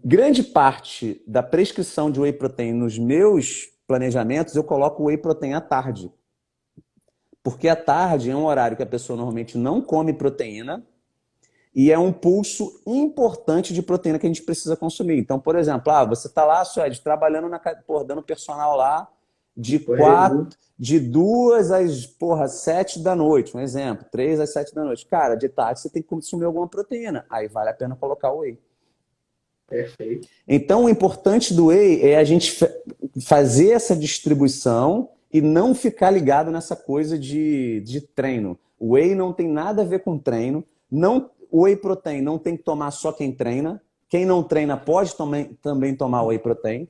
Speaker 2: grande parte da prescrição de whey protein nos meus planejamentos, eu coloco whey protein à tarde. Porque à tarde é um horário que a pessoa normalmente não come proteína e é um pulso importante de proteína que a gente precisa consumir. Então, por exemplo, você está lá, Suede, trabalhando dando personal lá de 2 às 7 da noite, um exemplo, 3 às 7 da noite. Cara, de tarde você tem que consumir alguma proteína. Aí vale a pena colocar o whey.
Speaker 1: Perfeito.
Speaker 2: Então, o importante do whey é a gente fazer essa distribuição e não ficar ligado nessa coisa de treino. O whey não tem nada a ver com treino. O whey protein não tem que tomar só quem treina. Quem não treina pode também tomar whey protein.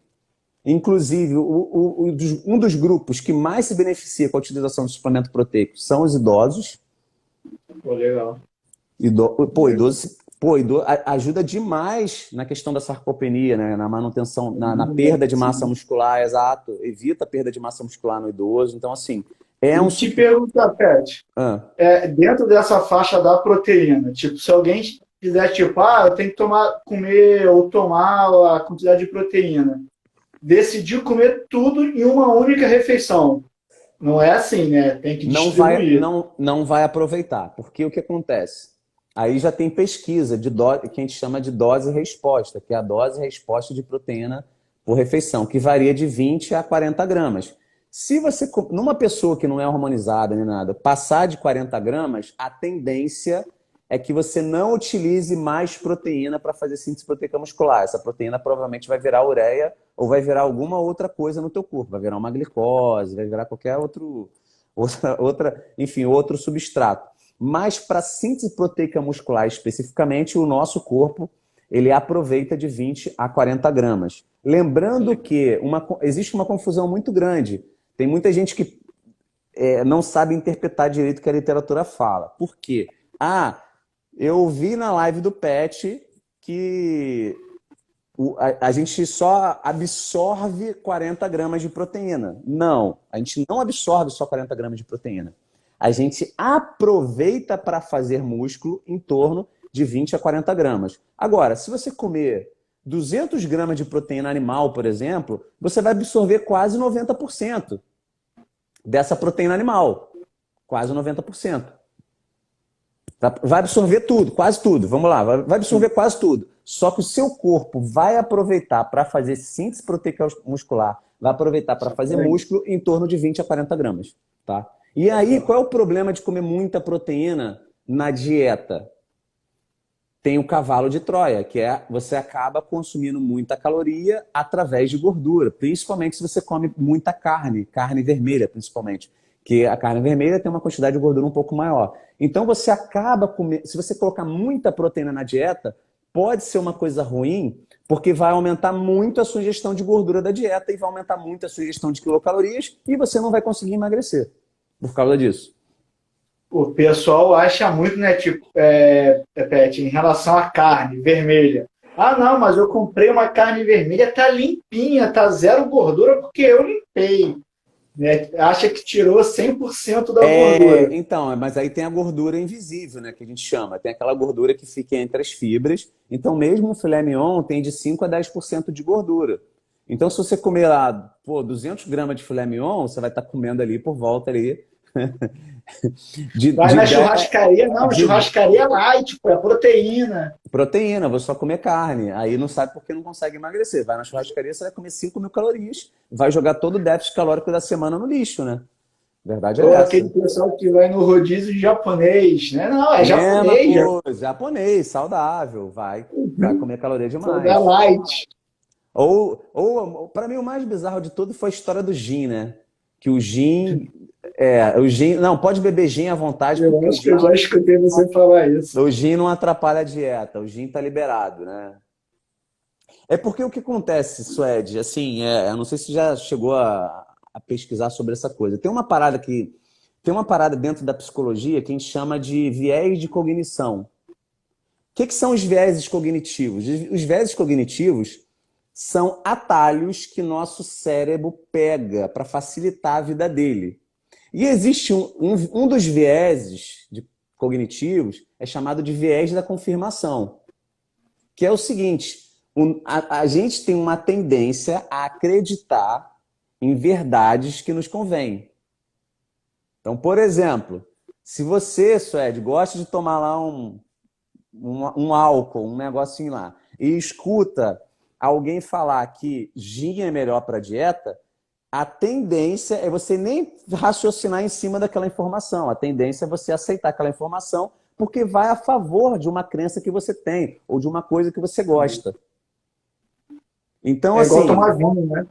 Speaker 2: Inclusive, um dos grupos que mais se beneficia com a utilização de suplemento proteico são os idosos.
Speaker 1: Pô, legal.
Speaker 2: Idoso ajuda demais na questão da sarcopenia, né? Na manutenção, na perda de massa muscular, exato. Evita a perda de massa muscular no idoso. Então, assim,
Speaker 1: Te perguntar, Pet, dentro dessa faixa da proteína, tipo, se alguém quiser, tipo, eu tenho que comer ou tomar a quantidade de proteína, decidir comer tudo em uma única refeição. Não é assim, né? Tem que distribuir.
Speaker 2: Não vai aproveitar, porque o que acontece? Aí já tem pesquisa que a gente chama de dose-resposta, que é a dose-resposta de proteína por refeição, que varia de 20 a 40 gramas. Se você, numa pessoa que não é hormonizada nem nada, passar de 40 gramas, a tendência é que você não utilize mais proteína para fazer síntese proteica muscular. Essa proteína provavelmente vai virar ureia ou vai virar alguma outra coisa no teu corpo. Vai virar uma glicose, vai virar qualquer enfim, outro substrato. Mas para síntese proteica muscular especificamente, o nosso corpo ele aproveita de 20 a 40 gramas. Lembrando que existe uma confusão muito grande. Tem muita gente que não sabe interpretar direito o que a literatura fala. Por quê? Eu vi na live do Pet que a gente só absorve 40 gramas de proteína. Não, a gente não absorve só 40 gramas de proteína. A gente aproveita para fazer músculo em torno de 20 a 40 gramas. Agora, se você comer 200 gramas de proteína animal, por exemplo, você vai absorver quase 90% dessa proteína animal. Quase 90%. Vai absorver tudo, quase tudo. Vamos lá, vai absorver quase tudo. Só que o seu corpo vai aproveitar para fazer síntese proteica muscular, vai aproveitar para fazer músculo em torno de 20 a 40 gramas. Tá? E aí, qual é o problema de comer muita proteína na dieta? Tem o cavalo de Troia, que é você acaba consumindo muita caloria através de gordura, principalmente se você come muita carne vermelha, principalmente. Que a carne vermelha tem uma quantidade de gordura um pouco maior. Então você acaba comendo, se você colocar muita proteína na dieta, pode ser uma coisa ruim, porque vai aumentar muito a sua ingestão de gordura da dieta e vai aumentar muito a sua ingestão de quilocalorias e você não vai conseguir emagrecer por causa disso.
Speaker 1: O pessoal acha muito, né, tipo, Pet, em relação à carne vermelha. Não, mas eu comprei uma carne vermelha, tá limpinha, tá zero gordura porque eu limpei. Né? Acha que tirou 100% da gordura.
Speaker 2: Então, mas aí tem a gordura invisível, né, que a gente chama. Tem aquela gordura que fica entre as fibras. Então, mesmo o filé mignon tem de 5 a 10% de gordura. Então, se você comer lá 200 gramas de filé mignon, você vai estar comendo ali por volta ali.
Speaker 1: Vai na churrascaria, churrascaria light, é proteína.
Speaker 2: Proteína, vou só comer carne. Aí não sabe por que não consegue emagrecer. Vai na churrascaria, você vai comer 5.000 calorias, vai jogar todo o déficit calórico da semana no lixo, né? Verdade é essa.
Speaker 1: Aquele pessoal que vai no rodízio japonês, né? Não, é japonês.
Speaker 2: Japonês, saudável, vai comer caloria demais.
Speaker 1: É light.
Speaker 2: Ou para mim, o mais bizarro de tudo foi a história do gin, né? Que o gin... não, pode beber gin à vontade.
Speaker 1: Eu acho que eu já escutei você falar isso.
Speaker 2: O gin não atrapalha a dieta, o gin tá liberado, né? É porque o que acontece, Suede, assim, eu não sei se já chegou a pesquisar sobre essa coisa. Tem uma parada dentro da psicologia que a gente chama de viés de cognição. que são os vieses cognitivos? Os vieses cognitivos são atalhos que nosso cérebro pega para facilitar a vida dele. E existe um dos vieses cognitivos, é chamado de viés da confirmação, que é o seguinte, a gente tem uma tendência a acreditar em verdades que nos convêm. Então, por exemplo, se você, Suede, gosta de tomar lá um álcool, um negocinho lá, e escuta alguém falar que gin é melhor para a dieta, a tendência é você nem raciocinar em cima daquela informação. A tendência é você aceitar aquela informação porque vai a favor de uma crença que você tem ou de uma coisa que você gosta. Então,
Speaker 1: É igual
Speaker 2: assim...
Speaker 1: tomar vinho, né?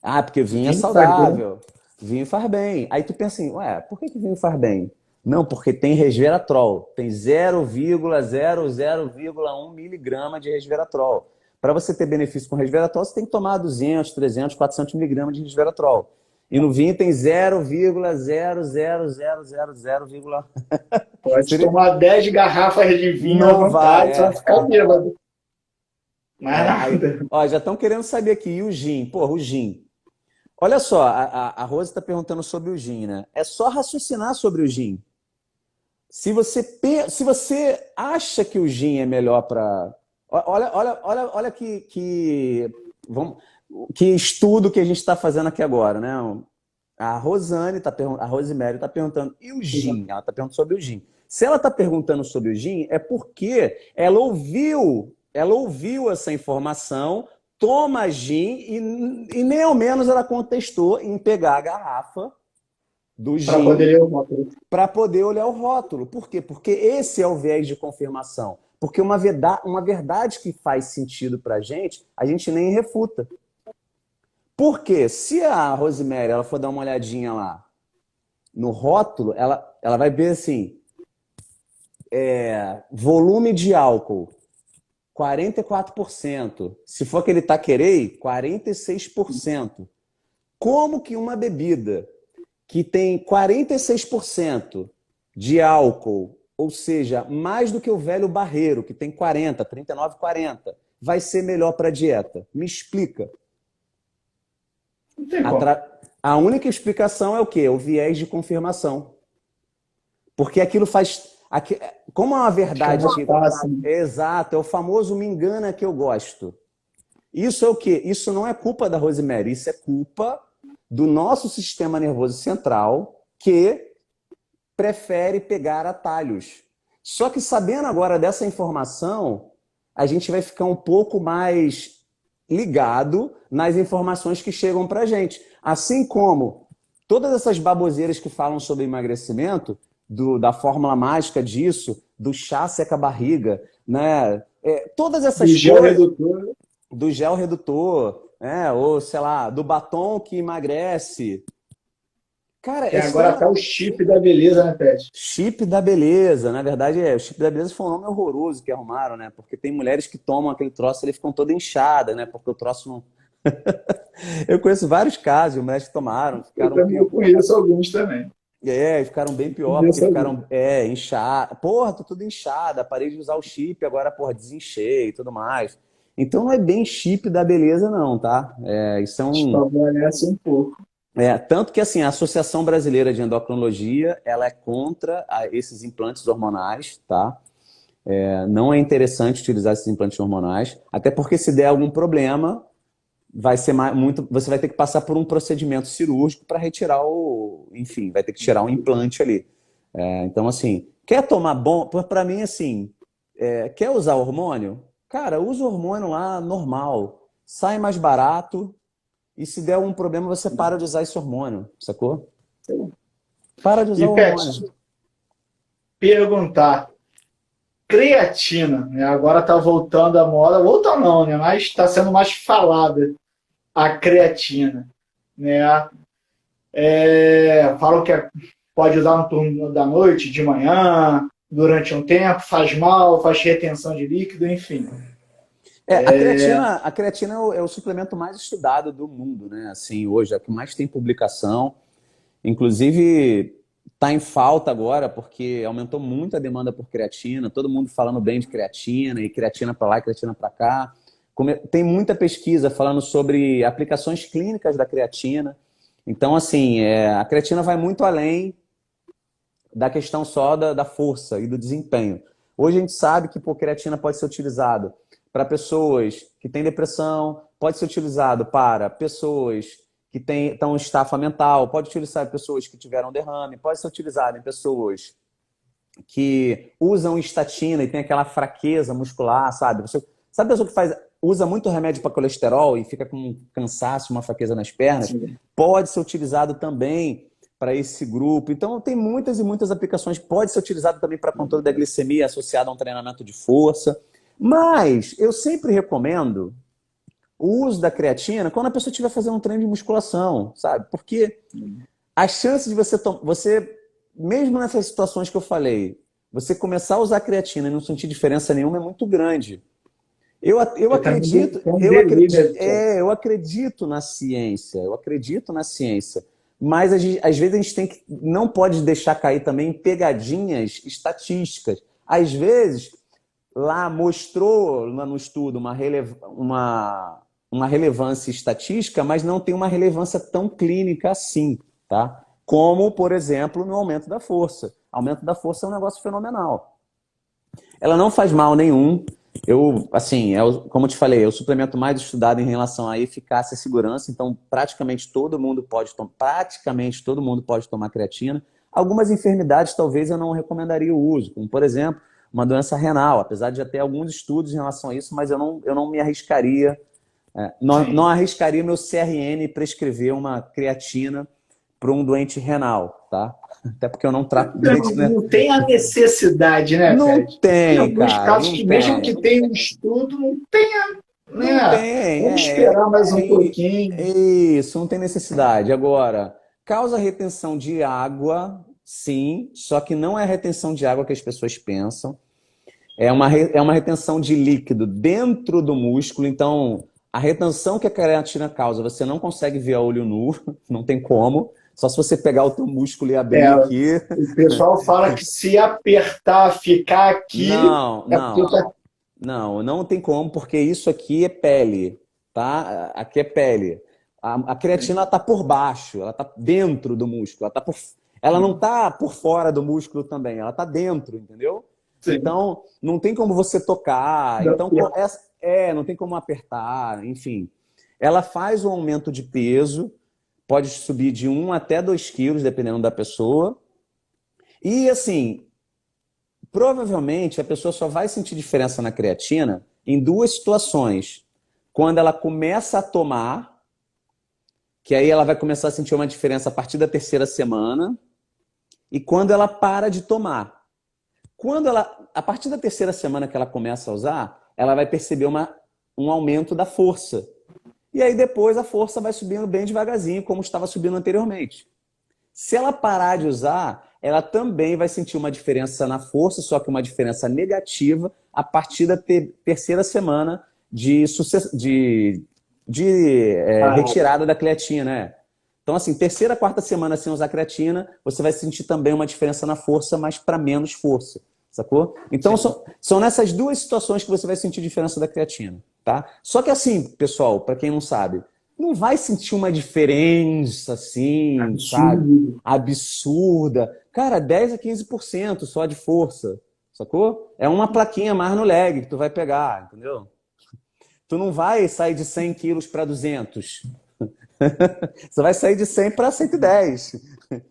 Speaker 2: Ah, porque vinho é
Speaker 1: Vinho faz bem.
Speaker 2: saudável. Vinho faz bem. Aí tu pensa assim, ué, por que vinho faz bem? Não, porque tem resveratrol. Tem 0,00,1 miligrama de resveratrol. Para você ter benefício com resveratrol, você tem que tomar 200, 300, 400 miligramas de resveratrol. E no vinho tem 0,00000.
Speaker 1: Pode tomar 10 garrafas de vinho à
Speaker 2: Não vai,
Speaker 1: vontade, só ficar bêbado. Mais
Speaker 2: Aí,
Speaker 1: nada.
Speaker 2: ó, já estão querendo saber aqui, e o gin? Porra, o gin. Olha só, a Rose está perguntando sobre o gin, né? É só raciocinar sobre o gin. Se você acha que o gin é melhor para... Olha que estudo que a gente está fazendo aqui agora, né? A Rosemary está perguntando, e o gin? Ela está perguntando sobre o gin. Se ela está perguntando sobre o gin, é porque ela ouviu essa informação, toma gin e nem ao menos ela contestou em pegar a garrafa do
Speaker 1: Para
Speaker 2: gin
Speaker 1: poder ler o rótulo.
Speaker 2: para poder olhar o rótulo. Por quê? Porque esse é o viés de confirmação. Porque uma verdade que faz sentido para a gente nem refuta. Por quê? Se a Rosemary ela for dar uma olhadinha lá no rótulo, ela vai ver assim, volume de álcool, 44%. Se for aquele Taquerei, 46%. Como que uma bebida que tem 46% de álcool, ou seja, mais do que o velho Barreiro, que tem 40, 39, 40, vai ser melhor para a dieta? Me explica.
Speaker 1: Não tem como.
Speaker 2: A única explicação é o quê? O viés de confirmação. Porque aquilo faz... Como é uma
Speaker 1: Fica
Speaker 2: verdade
Speaker 1: mais
Speaker 2: que...
Speaker 1: fácil.
Speaker 2: Exato, é o famoso me engana que eu gosto. Isso é o quê? Isso não é culpa da Rosemary, isso é culpa do nosso sistema nervoso central que prefere pegar atalhos. Só que sabendo agora dessa informação, a gente vai ficar um pouco mais ligado nas informações que chegam para a gente. Assim como todas essas baboseiras que falam sobre emagrecimento, da fórmula mágica disso, do chá seca barriga, né? Todas
Speaker 1: Do
Speaker 2: essas
Speaker 1: gel
Speaker 2: coisas,
Speaker 1: redutor.
Speaker 2: do gel redutor, ou sei lá, do batom que emagrece. Cara,
Speaker 1: Tem agora até o chip da beleza, né, Pet?
Speaker 2: chip da beleza, na verdade o chip da beleza foi um nome horroroso que arrumaram, né? Porque tem mulheres que tomam aquele troço e ficam toda inchada, né? Porque o troço não... Eu conheço vários casos de mulheres que tomaram,
Speaker 1: Eu
Speaker 2: ficaram
Speaker 1: também eu
Speaker 2: pior.
Speaker 1: conheço alguns também.
Speaker 2: Ficaram bem pior, porque
Speaker 1: Conheço alguns.
Speaker 2: ficaram inchadas. Porra, tô tudo inchada, parei de usar o chip, agora, porra, desinchei e tudo mais. Então não é bem chip da beleza, não, tá? Isso é um.
Speaker 1: Favorece um pouco.
Speaker 2: Tanto que assim, a Associação Brasileira de Endocrinologia, ela é contra esses implantes hormonais, tá? Não é interessante utilizar esses implantes hormonais, até porque se der algum problema, vai ser muito, você vai ter que passar por um procedimento cirúrgico para retirar enfim, vai ter que tirar um implante ali. Então, assim, quer tomar bom? Para mim, assim, quer usar hormônio? Cara, usa o hormônio lá normal, sai mais barato e se der algum problema você para de usar esse hormônio, sacou? Para de usar
Speaker 1: E,
Speaker 2: o
Speaker 1: Pet,
Speaker 2: hormônio.
Speaker 1: perguntar. Creatina, né? Agora está voltando à moda. Volta não, né? Mas está sendo mais falada a creatina, né? Falam que pode usar no turno da noite, de manhã, durante um tempo, faz mal, faz retenção de líquido, enfim.
Speaker 2: A creatina é o suplemento mais estudado do mundo, né? Assim, hoje é o que mais tem publicação. Inclusive, Tá em falta agora porque aumentou muito a demanda por creatina, todo mundo falando bem de creatina e creatina para lá e creatina para cá. Tem muita pesquisa falando sobre aplicações clínicas da creatina. Então, assim, a creatina vai muito além da questão só da força e do desempenho. Hoje a gente sabe que a creatina pode ser utilizado para pessoas que têm depressão, pode ser utilizado para pessoas que estão em estafa mental, pode utilizar em pessoas que tiveram derrame, pode ser utilizado em pessoas que usam estatina e tem aquela fraqueza muscular, sabe? Sabe a pessoa que usa muito remédio para colesterol e fica com um cansaço, uma fraqueza nas pernas? Sim. Pode ser utilizado também para esse grupo. Então, tem muitas e muitas aplicações. Pode ser utilizado também para controle da glicemia associado a um treinamento de força. Mas eu sempre recomendo o uso da creatina quando a pessoa estiver fazendo um treino de musculação, sabe? Porque a chance de você, mesmo nessas situações que eu falei, você começar a usar a creatina e não sentir diferença nenhuma é muito grande. Eu acredito na ciência, mas às vezes a gente não pode deixar cair também em pegadinhas estatísticas. Às vezes, lá mostrou no estudo uma relevância estatística, mas não tem uma relevância tão clínica assim, tá? Como, por exemplo, no aumento da força. O aumento da força é um negócio fenomenal. Ela não faz mal nenhum. Como eu te falei, é o suplemento mais estudado em relação à eficácia e segurança, então praticamente todo mundo pode tomar creatina. Algumas enfermidades talvez eu não recomendaria o uso, como por exemplo, uma doença renal, apesar de já ter alguns estudos em relação a isso, mas eu não me arriscaria, não arriscaria meu CRN prescrever uma creatina para um doente renal, tá? Até porque eu não trato doente, né?
Speaker 1: Não tem a necessidade, né,
Speaker 2: Não
Speaker 1: Fred?
Speaker 2: tem,
Speaker 1: tem alguns
Speaker 2: cara,
Speaker 1: casos que mesmo que tenha um estudo, não tenha, né?
Speaker 2: Não tem.
Speaker 1: Vamos esperar mais um pouquinho.
Speaker 2: Isso, não tem necessidade. Agora, causa retenção de água, sim, só que não é a retenção de água que as pessoas pensam. É uma retenção de líquido dentro do músculo, então a retenção que a creatina causa, você não consegue ver a olho nu, não tem como. Só se você pegar o teu músculo e abrir aqui.
Speaker 1: O pessoal fala que se apertar, ficar aqui...
Speaker 2: Não tem como, porque isso aqui é pele, tá? Aqui é pele. A creatina está por baixo, ela está dentro do músculo. Ela não está por fora do músculo também, ela está dentro, entendeu? Sim. Então, não tem como você tocar, não tem como apertar, enfim. Ela faz um aumento de peso, pode subir de 1 até 2 quilos, dependendo da pessoa. E, assim, provavelmente a pessoa só vai sentir diferença na creatina em 2 situações. Quando ela começa a tomar, que aí ela vai começar a sentir uma diferença a partir da 3ª semana, e quando ela para de tomar. A partir da 3ª semana que ela começa a usar, ela vai perceber um aumento da força. E aí depois a força vai subindo bem devagarzinho, como estava subindo anteriormente. Se ela parar de usar, ela também vai sentir uma diferença na força, só que uma diferença negativa a partir da 3ª semana de retirada da creatina, né? Então, assim, 3ª, 4ª semana sem usar creatina, você vai sentir também uma diferença na força, mas para menos força, sacou? Então, são nessas 2 situações que você vai sentir diferença da creatina, tá? Só que assim, pessoal, para quem não sabe, não vai sentir uma diferença assim, sabe? Absurda. Cara, 10 a 15% só de força, sacou? É uma plaquinha mais no leg que tu vai pegar, entendeu? Tu não vai sair de 100 quilos para 200. Você vai sair de 100 para 110.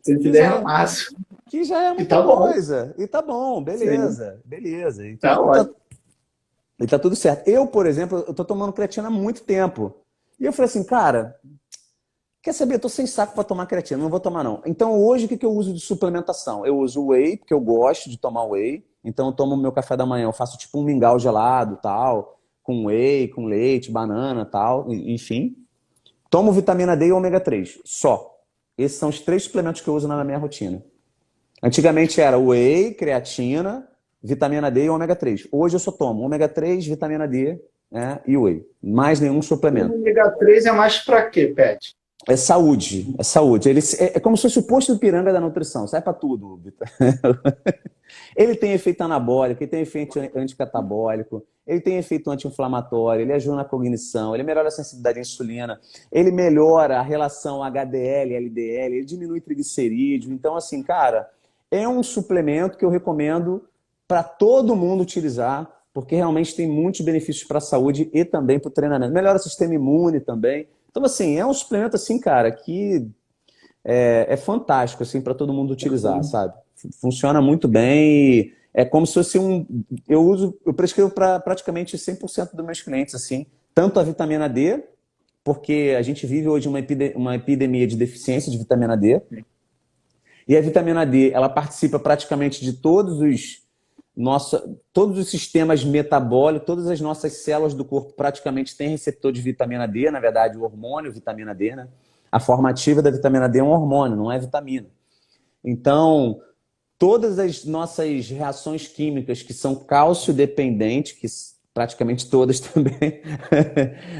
Speaker 1: 110 no máximo.
Speaker 2: Que já é muita coisa. E tá bom, beleza. Sim. Beleza. Então, tá tudo certo. Eu, por exemplo, eu tô tomando creatina há muito tempo. E eu falei assim, cara, quer saber? Eu tô sem saco para tomar creatina, não vou tomar não. Então hoje o que eu uso de suplementação? Eu uso whey, porque eu gosto de tomar whey. Então eu tomo meu café da manhã, eu faço tipo um mingau gelado, tal, com whey, com leite, banana, tal, enfim. Tomo vitamina D e ômega 3, só. Esses são os 3 suplementos que eu uso na minha rotina. Antigamente era whey, creatina, vitamina D e ômega 3. Hoje eu só tomo ômega 3, vitamina D, né, e whey. Mais nenhum suplemento.
Speaker 1: O ômega 3 é mais para quê, Pet?
Speaker 2: É saúde, é saúde. É como se fosse o posto do piranga da nutrição, serve para tudo, Vitor. Ele tem efeito anabólico, ele tem efeito anticatabólico, ele tem efeito anti-inflamatório, ele ajuda na cognição, ele melhora a sensibilidade à insulina, ele melhora a relação HDL, LDL, ele diminui triglicerídeo. Então, assim, cara, é um suplemento que eu recomendo para todo mundo utilizar, porque realmente tem muitos benefícios para a saúde e também para o treinamento. Melhora o sistema imune também. Então, assim, é um suplemento, assim, cara, que é fantástico, assim, para todo mundo utilizar, sabe? Funciona muito bem e é como se fosse um... Eu prescrevo para praticamente 100% dos meus clientes, assim, tanto a vitamina D, porque a gente vive hoje uma epidemia de deficiência de vitamina D, e a vitamina D, ela participa praticamente de todos os sistemas metabólicos, todas as nossas células do corpo praticamente têm receptor de vitamina D, na verdade, o hormônio vitamina D, né? A forma ativa da vitamina D é um hormônio, não é vitamina. Então, todas as nossas reações químicas que são cálcio dependentes, que praticamente todas também,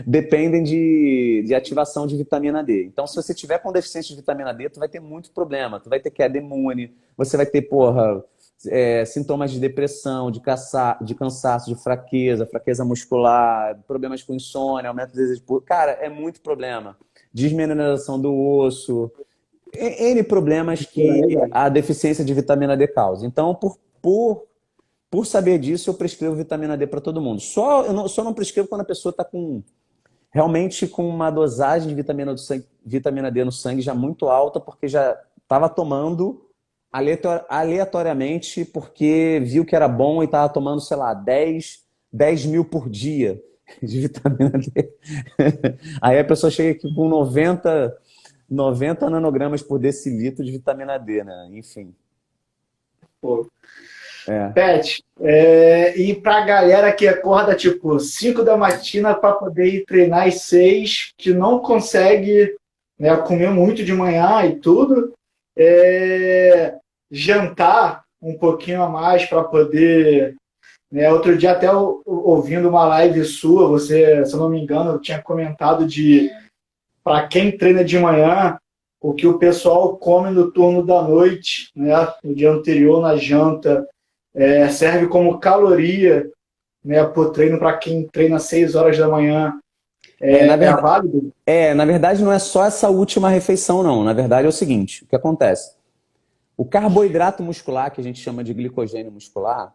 Speaker 2: dependem de ativação de vitamina D. Então, se você tiver com deficiência de vitamina D, tu vai ter muito problema. Tu vai ter queda imune, você vai ter, sintomas de depressão, de cansaço, de fraqueza muscular, problemas com insônia, aumento do desejo de... Cara, é muito problema. Desmineralização do osso, N problemas que a deficiência de vitamina D causa. Então, por saber disso, eu prescrevo vitamina D para todo mundo. Só não prescrevo quando a pessoa está realmente com uma dosagem de vitamina D no sangue já muito alta, porque já estava tomando aleatoriamente, porque viu que era bom e estava tomando, sei lá, 10 mil por dia de vitamina D. Aí a pessoa chega aqui com 90 nanogramas por decilitro de vitamina D, né? Enfim.
Speaker 1: Pô.
Speaker 2: É.
Speaker 1: Pet, e pra galera que acorda tipo 5 da matina para poder ir treinar às 6, que não consegue, né, comer muito de manhã e tudo, jantar um pouquinho a mais para poder, né, outro dia até ouvindo uma live sua, você, se eu não me engano, eu tinha comentado de para quem treina de manhã, o que o pessoal come no turno da noite, né, no dia anterior na janta, serve como caloria, né, para o treino para quem treina às 6 horas da manhã.
Speaker 2: Na
Speaker 1: É
Speaker 2: verdade,
Speaker 1: válido?
Speaker 2: na verdade, não é só essa última refeição, não. Na verdade, é o seguinte: o que acontece? O carboidrato muscular, que a gente chama de glicogênio muscular,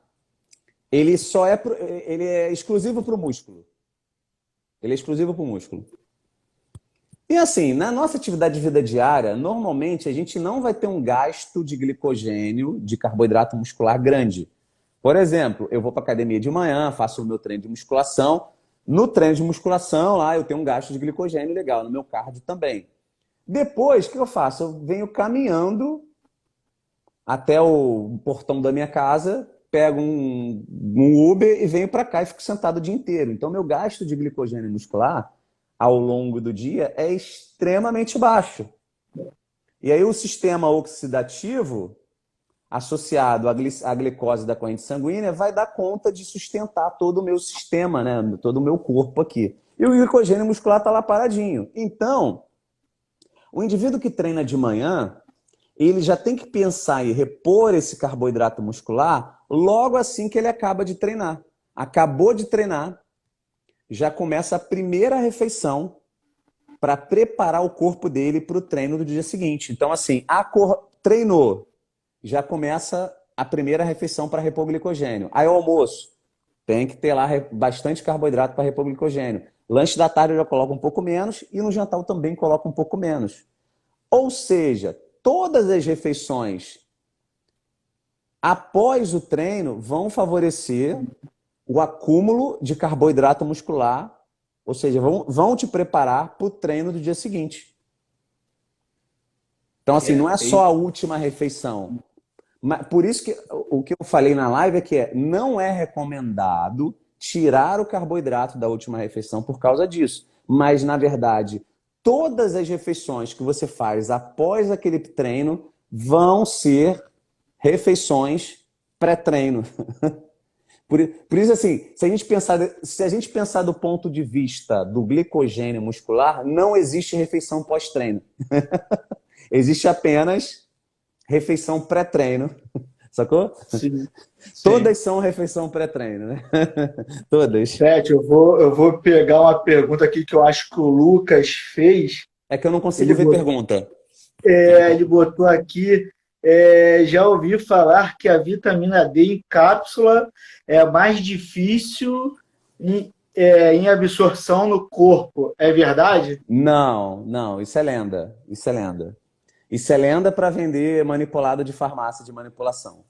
Speaker 2: ele ele é exclusivo para o músculo. Ele é exclusivo para o músculo. E assim, na nossa atividade de vida diária, normalmente a gente não vai ter um gasto de glicogênio, de carboidrato muscular grande. Por exemplo, eu vou para a academia de manhã, faço o meu treino de musculação. No treino de musculação, lá eu tenho um gasto de glicogênio legal, no meu cardio também. Depois, o que eu faço? Eu venho caminhando até o portão da minha casa, pego um Uber e venho para cá e fico sentado o dia inteiro. Então, meu gasto de glicogênio muscular ao longo do dia é extremamente baixo. E aí o sistema oxidativo associado à glicose da corrente sanguínea vai dar conta de sustentar todo o meu sistema, né? Todo o meu corpo aqui. E o glicogênio muscular está lá paradinho. Então, o indivíduo que treina de manhã, ele já tem que pensar em repor esse carboidrato muscular logo assim que ele acaba de treinar. Acabou de treinar, já começa a primeira refeição para preparar o corpo dele para o treino do dia seguinte. Então, assim, treinou, já começa a primeira refeição para repor glicogênio. Aí o almoço, tem que ter lá bastante carboidrato para repor glicogênio. Lanche da tarde eu já coloco um pouco menos e no jantar eu também coloco um pouco menos. Ou seja, todas as refeições após o treino vão favorecer o acúmulo de carboidrato muscular, ou seja, vão te preparar para o treino do dia seguinte. Então, assim, não é só a última refeição. Por isso que o que eu falei na live é que não é recomendado tirar o carboidrato da última refeição por causa disso. Mas, na verdade, todas as refeições que você faz após aquele treino vão ser refeições pré-treino. Por isso, assim, se a gente pensar do ponto de vista do glicogênio muscular, não existe refeição pós-treino. Existe apenas refeição pré-treino, sacou?
Speaker 1: Sim, sim.
Speaker 2: Todas são refeição pré-treino, né? Todas.
Speaker 1: Pet, eu vou pegar uma pergunta aqui que eu acho que o Lucas fez.
Speaker 2: É que eu não consigo
Speaker 1: Ele
Speaker 2: ver
Speaker 1: botou,
Speaker 2: pergunta.
Speaker 1: ele botou aqui, já ouvi falar que a vitamina D em cápsula é mais difícil em absorção no corpo. É verdade?
Speaker 2: Não, não, isso é lenda. Isso é lenda. Isso é lenda para vender manipulado de farmácia de manipulação.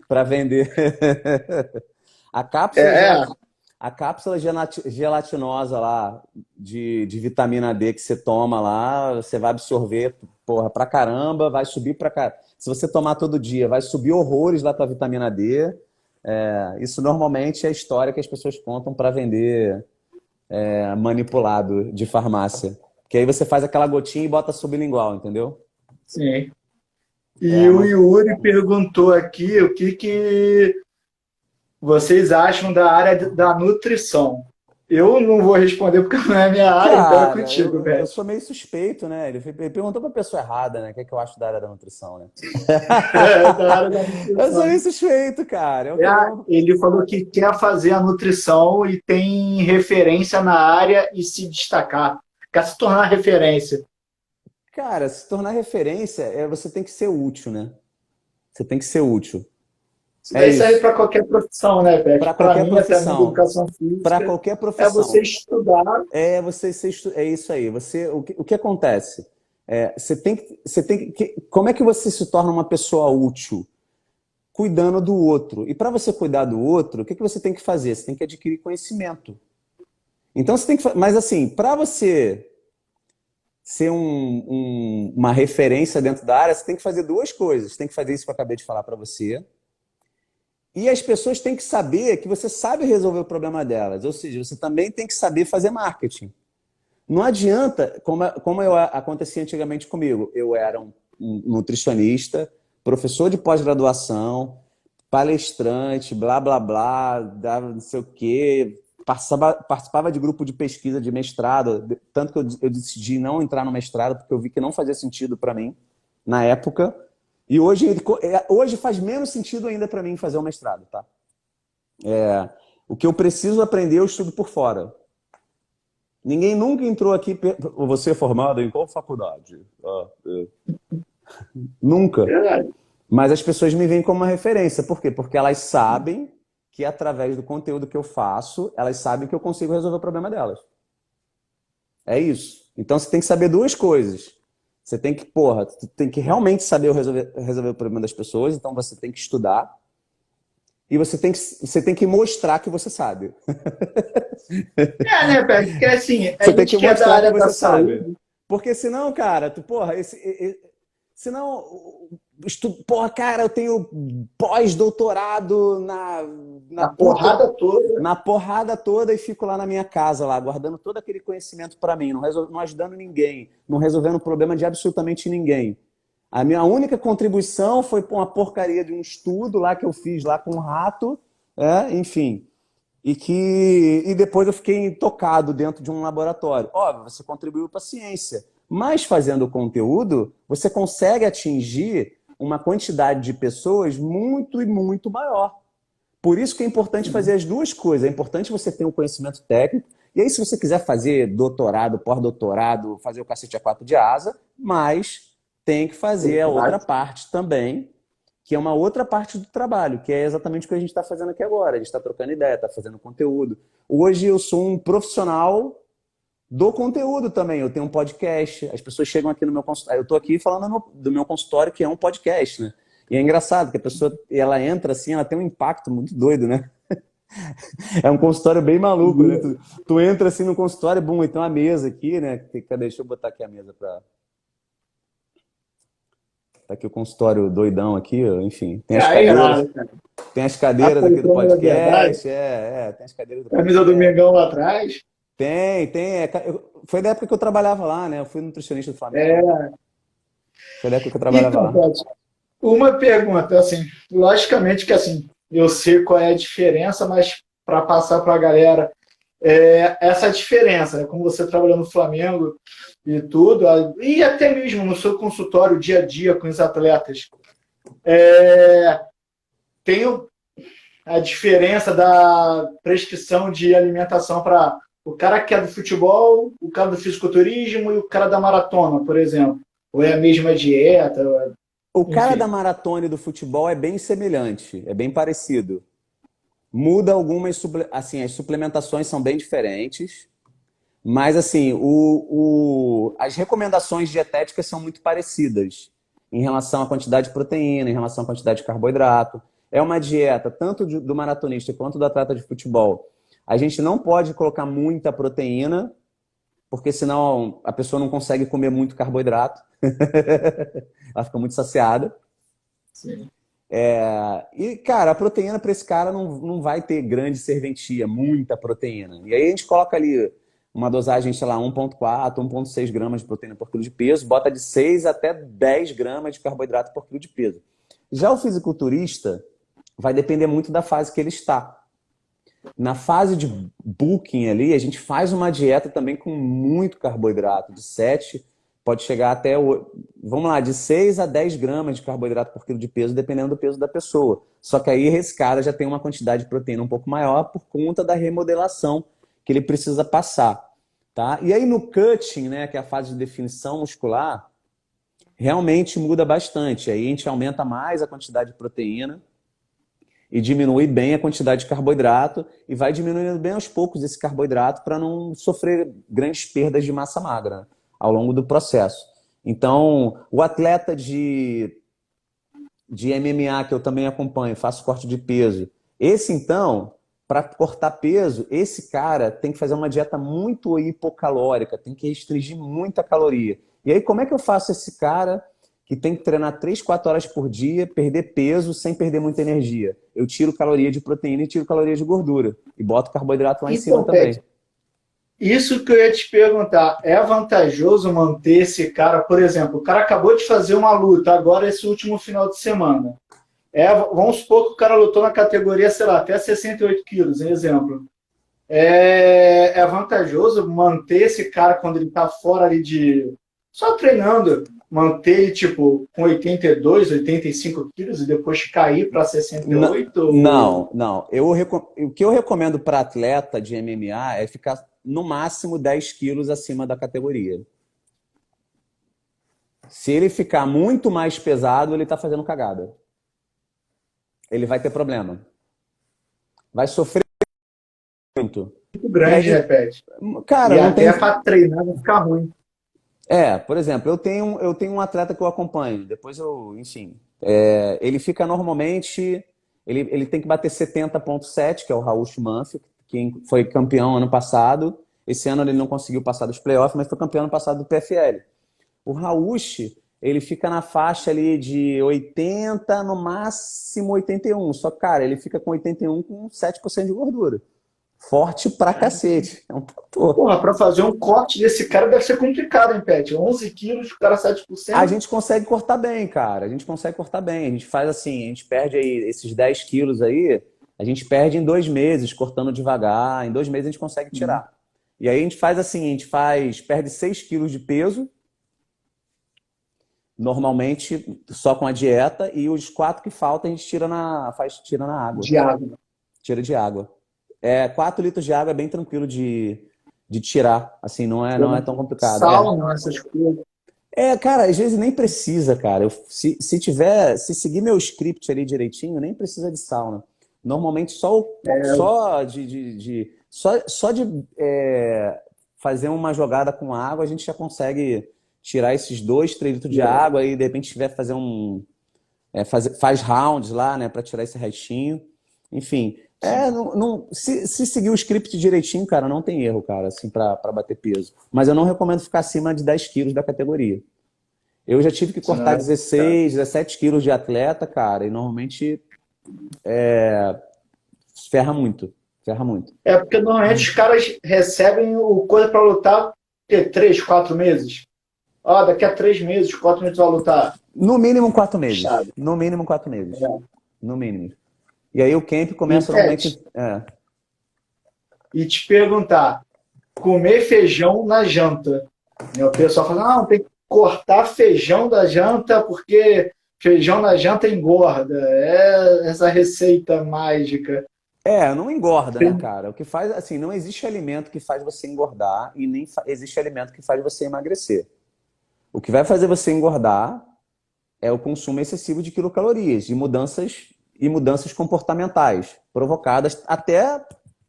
Speaker 2: Para vender. A
Speaker 1: É,
Speaker 2: cápsula,
Speaker 1: é.
Speaker 2: a cápsula gelatinosa lá de vitamina D que você toma lá, você vai absorver, porra, pra caramba, vai subir pra caramba. Se você tomar todo dia, vai subir horrores lá tua vitamina D. Isso normalmente é a história que as pessoas contam para vender manipulado de farmácia. Que aí você faz aquela gotinha e bota sublingual, entendeu?
Speaker 1: Sim. E
Speaker 2: É,
Speaker 1: o
Speaker 2: mas
Speaker 1: Yuri perguntou aqui o que vocês acham da área da nutrição. Eu não vou responder porque não é minha área, então é
Speaker 2: cara,
Speaker 1: contigo,
Speaker 2: eu
Speaker 1: velho.
Speaker 2: sou meio suspeito, né? Ele perguntou pra pessoa errada, né? O que é que eu acho da área da nutrição, né?
Speaker 1: Da área da
Speaker 2: Eu sou meio
Speaker 1: nutrição.
Speaker 2: suspeito, cara.
Speaker 1: Ele falou que quer fazer a nutrição e tem referência na área e se destacar. Quer se tornar referência.
Speaker 2: Cara, se tornar referência, você tem que ser útil, né? Você tem que ser útil.
Speaker 1: Isso
Speaker 2: É
Speaker 1: daí serve
Speaker 2: isso.
Speaker 1: para qualquer profissão, né, Pet?
Speaker 2: Para
Speaker 1: Para
Speaker 2: qualquer
Speaker 1: mim, até mesmo
Speaker 2: profissão.
Speaker 1: educação
Speaker 2: Para
Speaker 1: física,
Speaker 2: qualquer
Speaker 1: é você
Speaker 2: profissão.
Speaker 1: estudar.
Speaker 2: É isso aí. O que acontece? Você tem como é que você se torna uma pessoa útil? Cuidando do outro. E para você cuidar do outro, o que você tem que fazer? Você tem que adquirir conhecimento. Então você tem que. Mas assim, para você ser uma referência dentro da área, você tem que fazer duas coisas. Você tem que fazer isso que eu acabei de falar para você. E as pessoas têm que saber que você sabe resolver o problema delas. Ou seja, você também tem que saber fazer marketing. Não adianta, como acontecia antigamente comigo. Eu era um nutricionista, professor de pós-graduação, palestrante, blá, blá, blá, dava não sei o quê, participava de grupo de pesquisa de mestrado, tanto que eu decidi não entrar no mestrado, porque eu vi que não fazia sentido para mim na época. E hoje faz menos sentido ainda para mim fazer o mestrado, tá? O que eu preciso aprender, eu estudo por fora. Ninguém nunca entrou aqui. Você é formado em qual faculdade? Nunca.
Speaker 1: Verdade.
Speaker 2: Mas as pessoas me veem como uma referência. Por quê? Porque elas sabem que através do conteúdo que eu faço, elas sabem que eu consigo resolver o problema delas. É isso. Então você tem que saber duas coisas. Você tem que, porra, tu tem que realmente saber resolver o problema das pessoas, então você tem que estudar. E você tem que mostrar que você sabe.
Speaker 1: Né, Pet? Porque assim, a
Speaker 2: Você tem
Speaker 1: gente
Speaker 2: que
Speaker 1: que é da
Speaker 2: mostrar que
Speaker 1: área da
Speaker 2: você sabe.
Speaker 1: saúde,
Speaker 2: Porque senão, cara, senão, porra, cara, eu tenho pós-doutorado
Speaker 1: a porrada toda.
Speaker 2: na porrada toda e fico lá na minha casa, lá, guardando todo aquele conhecimento para mim, não ajudando ninguém, não resolvendo o problema de absolutamente ninguém. A minha única contribuição foi uma porcaria de um estudo lá que eu fiz lá com um rato, enfim. E depois eu fiquei tocado dentro de um laboratório. Óbvio, você contribuiu para a ciência, mas fazendo o conteúdo, você consegue atingir uma quantidade de pessoas muito e muito maior. Por isso que é importante fazer as duas coisas. É importante você ter um conhecimento técnico, e aí se você quiser fazer doutorado, pós-doutorado, fazer o cacete a quatro de asa, mas tem que fazer a outra parte também, que é uma outra parte do trabalho, que é exatamente o que a gente está fazendo aqui agora. A gente está trocando ideia, está fazendo conteúdo. Hoje eu sou um profissional do conteúdo também. Eu tenho um podcast, as pessoas chegam aqui no meu consultório. Eu estou aqui falando do meu consultório, que é um podcast, né? E é engraçado que a pessoa, ela entra assim, ela tem um impacto muito doido, né? É um consultório bem maluco, né? Tu entra assim no consultório, bum, e tem uma mesa aqui, né? Deixa eu botar aqui a mesa para. Tá aqui o consultório doidão aqui, enfim. Tem as
Speaker 1: Aí,
Speaker 2: cadeiras.
Speaker 1: errado, cara.
Speaker 2: Tem as
Speaker 1: A
Speaker 2: cadeiras aqui do
Speaker 1: poltrona da verdade,
Speaker 2: podcast, tem as cadeiras do
Speaker 1: camisa do
Speaker 2: podcast.
Speaker 1: Mengão lá atrás.
Speaker 2: Tem. Foi da época que eu trabalhava lá, né? Eu fui nutricionista do Flamengo.
Speaker 1: É,
Speaker 2: Foi da época que eu trabalhava
Speaker 1: então,
Speaker 2: lá.
Speaker 1: Uma pergunta, assim, logicamente que assim, eu sei qual é a diferença, mas para passar para a galera, essa diferença, né, como você trabalhou no Flamengo e tudo, e até mesmo no seu consultório dia a dia com os atletas, tem a diferença da prescrição de alimentação para o cara que é do futebol, o cara do fisiculturismo e o cara da maratona, por exemplo. Ou é a mesma dieta,
Speaker 2: O cara da
Speaker 1: enfim.
Speaker 2: maratona e do futebol é bem semelhante, é bem parecido. Muda algumas, assim, as suplementações são bem diferentes, mas assim, as recomendações dietéticas são muito parecidas em relação à quantidade de proteína, em relação à quantidade de carboidrato. É uma dieta tanto do maratonista quanto do atleta de futebol. A gente não pode colocar muita proteína, porque senão a pessoa não consegue comer muito carboidrato. Ela fica muito saciada.
Speaker 1: Sim.
Speaker 2: E, cara, a proteína para esse cara não vai ter grande serventia, muita proteína. E aí a gente coloca ali uma dosagem, sei lá, 1,4, 1,6 gramas de proteína por quilo de peso, bota de 6 até 10 gramas de carboidrato por quilo de peso. Já o fisiculturista vai depender muito da fase que ele está. Na fase de bulking ali, a gente faz uma dieta também com muito carboidrato, de 7, pode chegar até, vamos lá, de 6 a 10 gramas de carboidrato por quilo de peso, dependendo do peso da pessoa. Só que aí esse cara já tem uma quantidade de proteína um pouco maior por conta da remodelação que ele precisa passar. Tá? E aí no cutting, né, que é a fase de definição muscular, realmente muda bastante. Aí a gente aumenta mais a quantidade de proteína, e diminui bem a quantidade de carboidrato e vai diminuindo bem aos poucos esse carboidrato para não sofrer grandes perdas de massa magra, né, ao longo do processo. Então, o atleta de MMA que eu também acompanho, faço corte de peso, esse então, para cortar peso, esse cara tem que fazer uma dieta muito hipocalórica, tem que restringir muita caloria. E aí, como é que eu faço esse cara que tem que treinar 3, 4 horas por dia, perder peso sem perder muita energia? Eu tiro caloria de proteína e tiro caloria de gordura. E boto carboidrato lá em cima
Speaker 1: Então,
Speaker 2: também.
Speaker 1: Pet, isso que eu ia te perguntar, é vantajoso manter esse cara, por exemplo, o cara acabou de fazer uma luta agora esse último final de semana. Vamos supor que o cara lutou na categoria, sei lá, até 68 quilos, em exemplo. É vantajoso manter esse cara quando ele está fora ali de. Só treinando, manter ele tipo com 82, 85 quilos e depois cair para 68?
Speaker 2: Não, não. O que eu recomendo para atleta de MMA é ficar no máximo 10 quilos acima da categoria. Se ele ficar muito mais pesado, ele está fazendo cagada. Ele vai ter problema. Vai sofrer muito.
Speaker 1: Muito
Speaker 2: E
Speaker 1: grande,
Speaker 2: aí,
Speaker 1: repete.
Speaker 2: cara,
Speaker 1: E
Speaker 2: não tem.
Speaker 1: até para treinar vai ficar ruim.
Speaker 2: Por exemplo, eu tenho um atleta que eu acompanho. Depois eu, enfim. Ele fica normalmente. Ele tem que bater 70,7, que é o Raul Manfio, que foi campeão ano passado. Esse ano ele não conseguiu passar dos playoffs, mas foi campeão ano passado do PFL. O Rauch, ele fica na faixa ali de 80, no máximo 81. Só que, cara, ele fica com 81 com 7% de gordura. Forte pra cacete. É um trator.
Speaker 1: Porra, para fazer um corte desse cara deve ser complicado, hein, Pet? 11 quilos, o cara
Speaker 2: A
Speaker 1: 7%.
Speaker 2: gente consegue cortar bem, cara. A gente consegue cortar bem. A gente faz assim, a gente perde aí esses 10 quilos aí, a gente perde em 2 meses, cortando devagar. Em 2 meses a gente consegue tirar. E aí a gente faz assim, perde 6 quilos de peso, normalmente só com a dieta, e os 4 que faltam a gente tira na água.
Speaker 1: De água.
Speaker 2: Tira de água. 4 litros de água é bem tranquilo de tirar. Assim, não é tão complicado.
Speaker 1: Sal, não, essas coisas.
Speaker 2: Cara, às vezes nem precisa, cara. Se seguir meu script ali direitinho, nem precisa de sauna. Normalmente só de fazer uma jogada com água, a gente já consegue tirar esses 2, 3 litros de água e de repente tiver fazer faz rounds lá, né, para tirar esse restinho. Enfim, se seguir o script direitinho, cara, não tem erro, cara, assim, para bater peso. Mas eu não recomendo ficar acima de 10 quilos da categoria. Eu já tive que cortar 16, 17 quilos de atleta, cara, e normalmente ferra muito. Ferra muito.
Speaker 1: Porque normalmente os caras recebem o coisa para lutar, que 3, 4 meses. Daqui a 3 meses, 4 meses vai lutar.
Speaker 2: No mínimo 4 meses.
Speaker 1: Puxado.
Speaker 2: No mínimo 4 meses.
Speaker 1: É.
Speaker 2: No mínimo. E aí o camp
Speaker 1: E,
Speaker 2: começa
Speaker 1: Pet,
Speaker 2: normalmente.
Speaker 1: e te perguntar, comer feijão na janta. Né? O pessoal fala, não, tem que cortar feijão da janta porque feijão na janta engorda. É essa receita mágica.
Speaker 2: Não engorda, né, cara? O que faz, assim, não existe alimento que faz você engordar e nem existe alimento que faz você emagrecer. O que vai fazer você engordar é o consumo excessivo de quilocalorias e mudanças comportamentais, provocadas até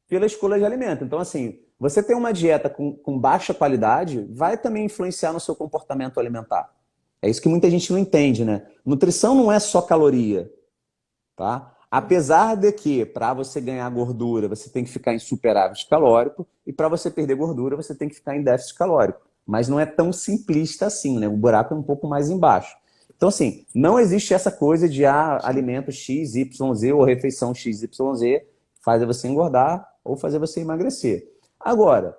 Speaker 2: pela escolha de alimento. Então, assim, você tem uma dieta com baixa qualidade, vai também influenciar no seu comportamento alimentar. É isso que muita gente não entende, né? Nutrição não é só caloria, tá? Apesar de que, para você ganhar gordura, você tem que ficar em superávit calórico e para você perder gordura, você tem que ficar em déficit calórico. Mas não é tão simplista assim, né? O buraco é um pouco mais embaixo. Então, assim, não existe essa coisa de alimento X, Y, Z ou refeição X, Y, Z fazer você engordar ou fazer você emagrecer. Agora,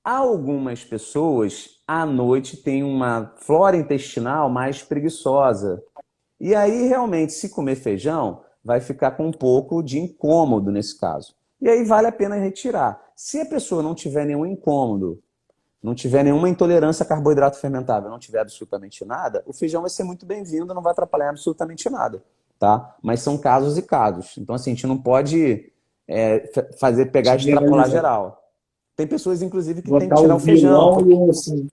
Speaker 2: algumas pessoas à noite têm uma flora intestinal mais preguiçosa. E aí, realmente, se comer feijão, vai ficar com um pouco de incômodo nesse caso. E aí vale a pena retirar. Se a pessoa não tiver nenhum incômodo, não tiver nenhuma intolerância a carboidrato fermentável, não tiver absolutamente nada, o feijão vai ser muito bem-vindo, não vai atrapalhar absolutamente nada, tá? Mas são casos e casos. Então, assim, a gente não pode pegar e extrapolar
Speaker 1: Generalizar.
Speaker 2: geral. Tem pessoas, inclusive, que têm que
Speaker 1: Botar
Speaker 2: tirar
Speaker 1: o
Speaker 2: o feijão,
Speaker 1: vilão e
Speaker 2: porque
Speaker 1: o assim.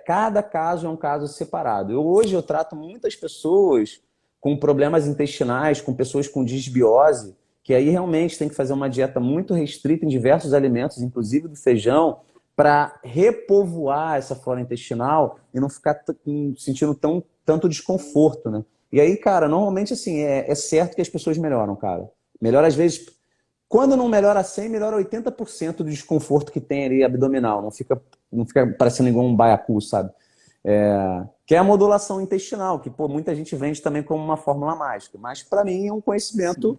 Speaker 2: cada caso é um caso separado. Hoje eu trato muitas pessoas com problemas intestinais, com pessoas com disbiose, que aí realmente tem que fazer uma dieta muito restrita em diversos alimentos, inclusive do feijão, para repovoar essa flora intestinal e não ficar sentindo tanto desconforto, né? E aí, cara, normalmente assim, é certo que as pessoas melhoram, cara. Melhora às vezes, quando não melhora 100, melhora 80% do desconforto que tem ali abdominal. Não fica parecendo igual um baiacu, sabe? Que é a modulação intestinal, que pô, muita gente vende também como uma fórmula mágica. Mas para mim é um conhecimento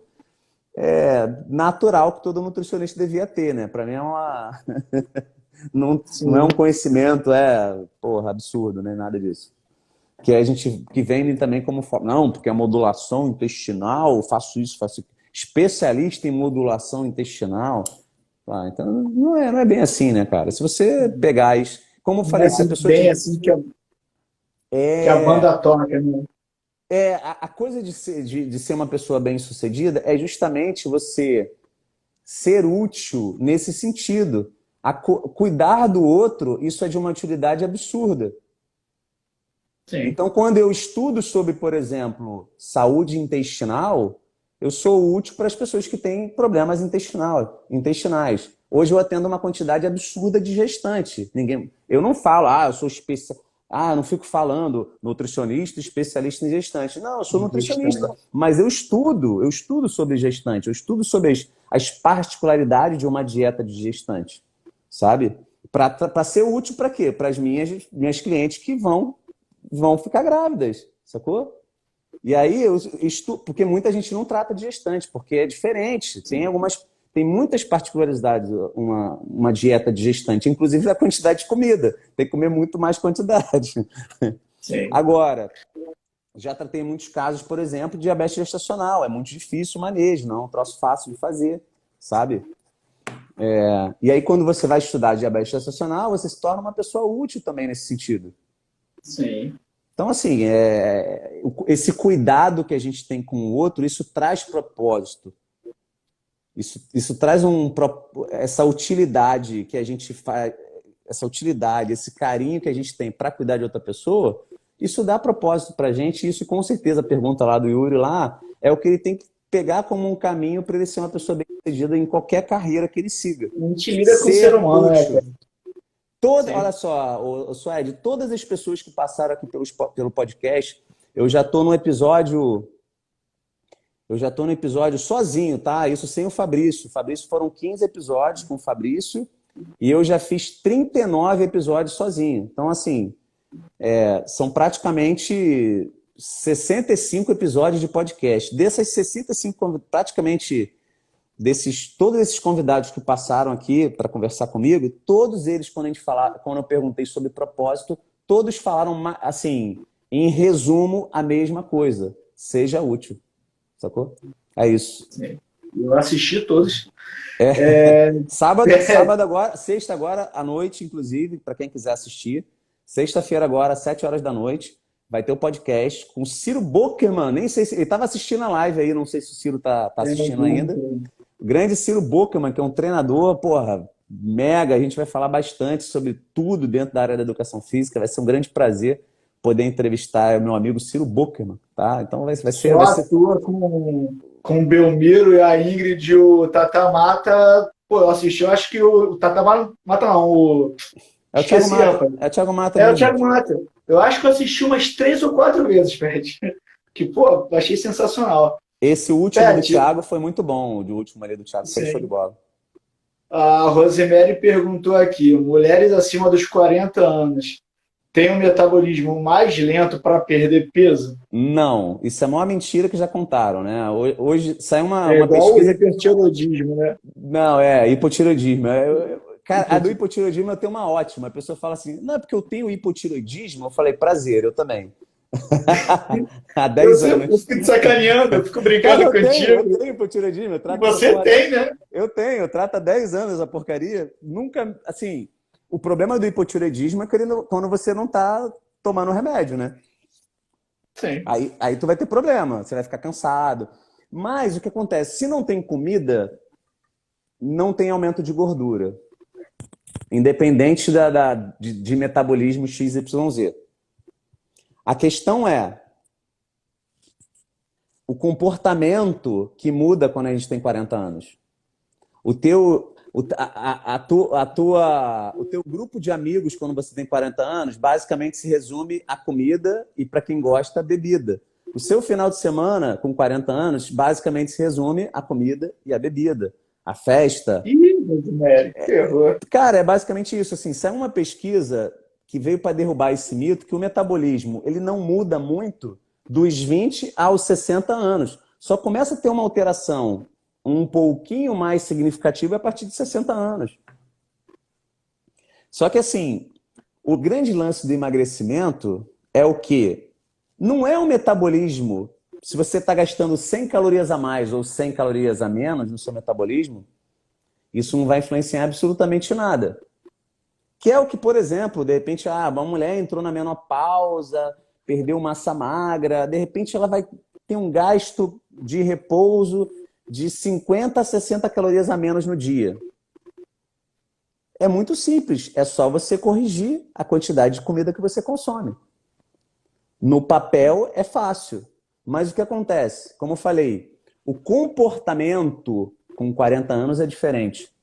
Speaker 2: natural que todo nutricionista devia ter, né? Para mim é uma não é um
Speaker 1: Sim.
Speaker 2: conhecimento porra, absurdo, né? Nada disso. Que a gente que vende também como não, porque a modulação intestinal, faço isso, faço aquilo. Especialista em modulação intestinal. Então não é bem assim, né, cara? Se você pegar isso, como eu
Speaker 1: Não é
Speaker 2: falei, se a
Speaker 1: assim,
Speaker 2: pessoa
Speaker 1: bem
Speaker 2: tiver,
Speaker 1: assim que a
Speaker 2: é,
Speaker 1: banda toca, né?
Speaker 2: a coisa de ser uma pessoa bem-sucedida é justamente você ser útil nesse sentido. Cuidar do outro, isso é de uma utilidade absurda.
Speaker 1: Sim.
Speaker 2: Então, quando eu estudo sobre, por exemplo, saúde intestinal, eu sou útil para as pessoas que têm problemas intestinais. Hoje eu atendo uma quantidade absurda de gestante. Eu não falo, eu sou eu não fico falando nutricionista, especialista em gestante. Não, eu sou nutricionista,
Speaker 1: Justamente.
Speaker 2: mas eu estudo sobre gestante, eu estudo sobre as particularidades de uma dieta de gestante, sabe? Para ser útil para quê? Para as minhas clientes que vão ficar grávidas, sacou? E aí, porque muita gente não trata de gestante, porque é diferente. Tem muitas particularidades uma dieta de gestante, inclusive a quantidade de comida. Tem que comer muito mais quantidade.
Speaker 1: Sim.
Speaker 2: Agora, já tratei muitos casos, por exemplo, de diabetes gestacional. É muito difícil o manejo, não é um troço fácil de fazer, sabe? E aí, quando você vai estudar diabetes gestacional, você se torna uma pessoa útil também nesse sentido.
Speaker 1: Sim.
Speaker 2: Então, assim, esse cuidado que a gente tem com o outro, isso traz propósito. Isso traz essa utilidade que a gente faz, essa utilidade, esse carinho que a gente tem para cuidar de outra pessoa, isso dá propósito para a gente. E isso, com certeza, a pergunta lá do Yuri lá, é o que ele tem que pegar como um caminho para ele ser uma pessoa bem-sucedida em qualquer carreira que ele siga.
Speaker 1: A gente lida com o ser
Speaker 2: Ser
Speaker 1: humano, né,
Speaker 2: útil.
Speaker 1: cara?
Speaker 2: Olha
Speaker 1: Sim.
Speaker 2: só, Suede, todas as pessoas que passaram aqui pelo podcast, eu já estou no episódio. Eu já estou no episódio sozinho, tá? Isso sem o Fabrício. O Fabrício foram 15 episódios com o Fabrício e eu já fiz 39 episódios sozinho. Então, assim, são praticamente 65 episódios de podcast. Dessas 65, praticamente todos esses convidados que passaram aqui para conversar comigo, todos eles, quando eu perguntei sobre propósito, todos falaram, assim, em resumo, a mesma coisa. Seja útil. Sacou? É isso.
Speaker 1: Eu assisti todos.
Speaker 2: Sábado agora, sexta agora à noite, inclusive, para quem quiser assistir. Sexta-feira agora, 7 horas da noite, vai ter o podcast com o Ciro Bokerman. Nem sei se ele estava assistindo a live aí, não sei se o Ciro tá assistindo ainda. O grande Ciro Bokerman, que é um treinador, porra, mega. A gente vai falar bastante sobre tudo dentro da área da educação física. Vai ser um grande prazer poder entrevistar o meu amigo Ciro Bokerman, tá? Então vai ser...
Speaker 1: Só atua com o Belmiro e a Ingrid e o Tata Mata. Pô, eu assisti, eu acho que o Tata Mata não,
Speaker 2: É o Thiago Mata. É o Thiago Mata.
Speaker 1: É o Thiago Mata. Eu acho que eu assisti umas 3 ou 4 vezes, Pet. Que, pô, achei sensacional.
Speaker 2: Esse último do Thiago foi muito bom. O último ali do Thiago foi show de bola.
Speaker 1: A Rosemary perguntou aqui: mulheres acima dos 40 anos têm um metabolismo mais lento para perder peso?
Speaker 2: Não, isso é a maior mentira que já contaram, né? Hoje saiu uma
Speaker 1: igual
Speaker 2: pesquisa.
Speaker 1: O hipertiroidismo, né?
Speaker 2: Não, hipotiroidismo. Cara, a do hipotiroidismo eu tenho uma ótima. A pessoa fala assim: não, é porque eu tenho hipotiroidismo. Eu falei: prazer, eu também. Há 10 anos.
Speaker 1: Eu fico te sacaneando, eu fico brincando contigo.
Speaker 2: Eu tenho hipotiroidismo.
Speaker 1: Você tem, né?
Speaker 2: Eu tenho, eu trato há 10 anos a porcaria. Nunca, assim, o problema do hipotireoidismo é que quando você não tá tomando remédio, né?
Speaker 1: Sim.
Speaker 2: Aí tu vai ter problema, você vai ficar cansado. Mas o que acontece? Se não tem comida, não tem aumento de gordura. Independente de metabolismo XYZ. A questão é o comportamento que muda quando a gente tem 40 anos. O teu grupo de amigos quando você tem 40 anos basicamente se resume a comida e, para quem gosta, a bebida. O seu final de semana com 40 anos basicamente se resume a comida e a bebida. A festa. Cara, é basicamente isso. Assim, saiu uma pesquisa que veio para derrubar esse mito que o metabolismo ele não muda muito dos 20 aos 60 anos. Só começa a ter uma alteração um pouquinho mais significativa a partir de 60 anos. Só que assim, o grande lance do emagrecimento é o quê? Não é o metabolismo. Se você está gastando 100 calorias a mais ou 100 calorias a menos no seu metabolismo, isso não vai influenciar absolutamente nada. Que é o que, por exemplo, de repente, uma mulher entrou na menopausa, perdeu massa magra, de repente ela vai ter um gasto de repouso de 50 a 60 calorias a menos no dia. É muito simples, é só você corrigir a quantidade de comida que você consome. No papel é fácil, mas o que acontece? Como eu falei, o comportamento com 40 anos é diferente.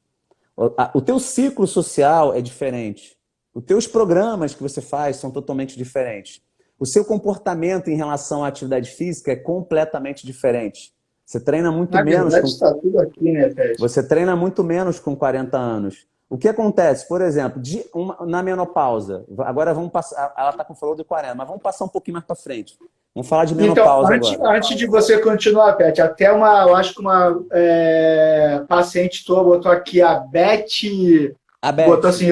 Speaker 2: O teu ciclo social é diferente. Os teus programas que você faz são totalmente diferentes. O seu comportamento em relação à atividade física é completamente diferente. Você treina muito menos.
Speaker 1: Está tudo aqui, né, Pet?
Speaker 2: Você treina muito menos com 40 anos. O que acontece? Por exemplo, na menopausa, agora vamos passar. Ela está com falou de 40, mas vamos passar um pouquinho mais para frente. Vamos falar de menopausa agora.
Speaker 1: Antes de você continuar, Pet, eu acho que uma paciente tua botou aqui a Beth. Botou assim: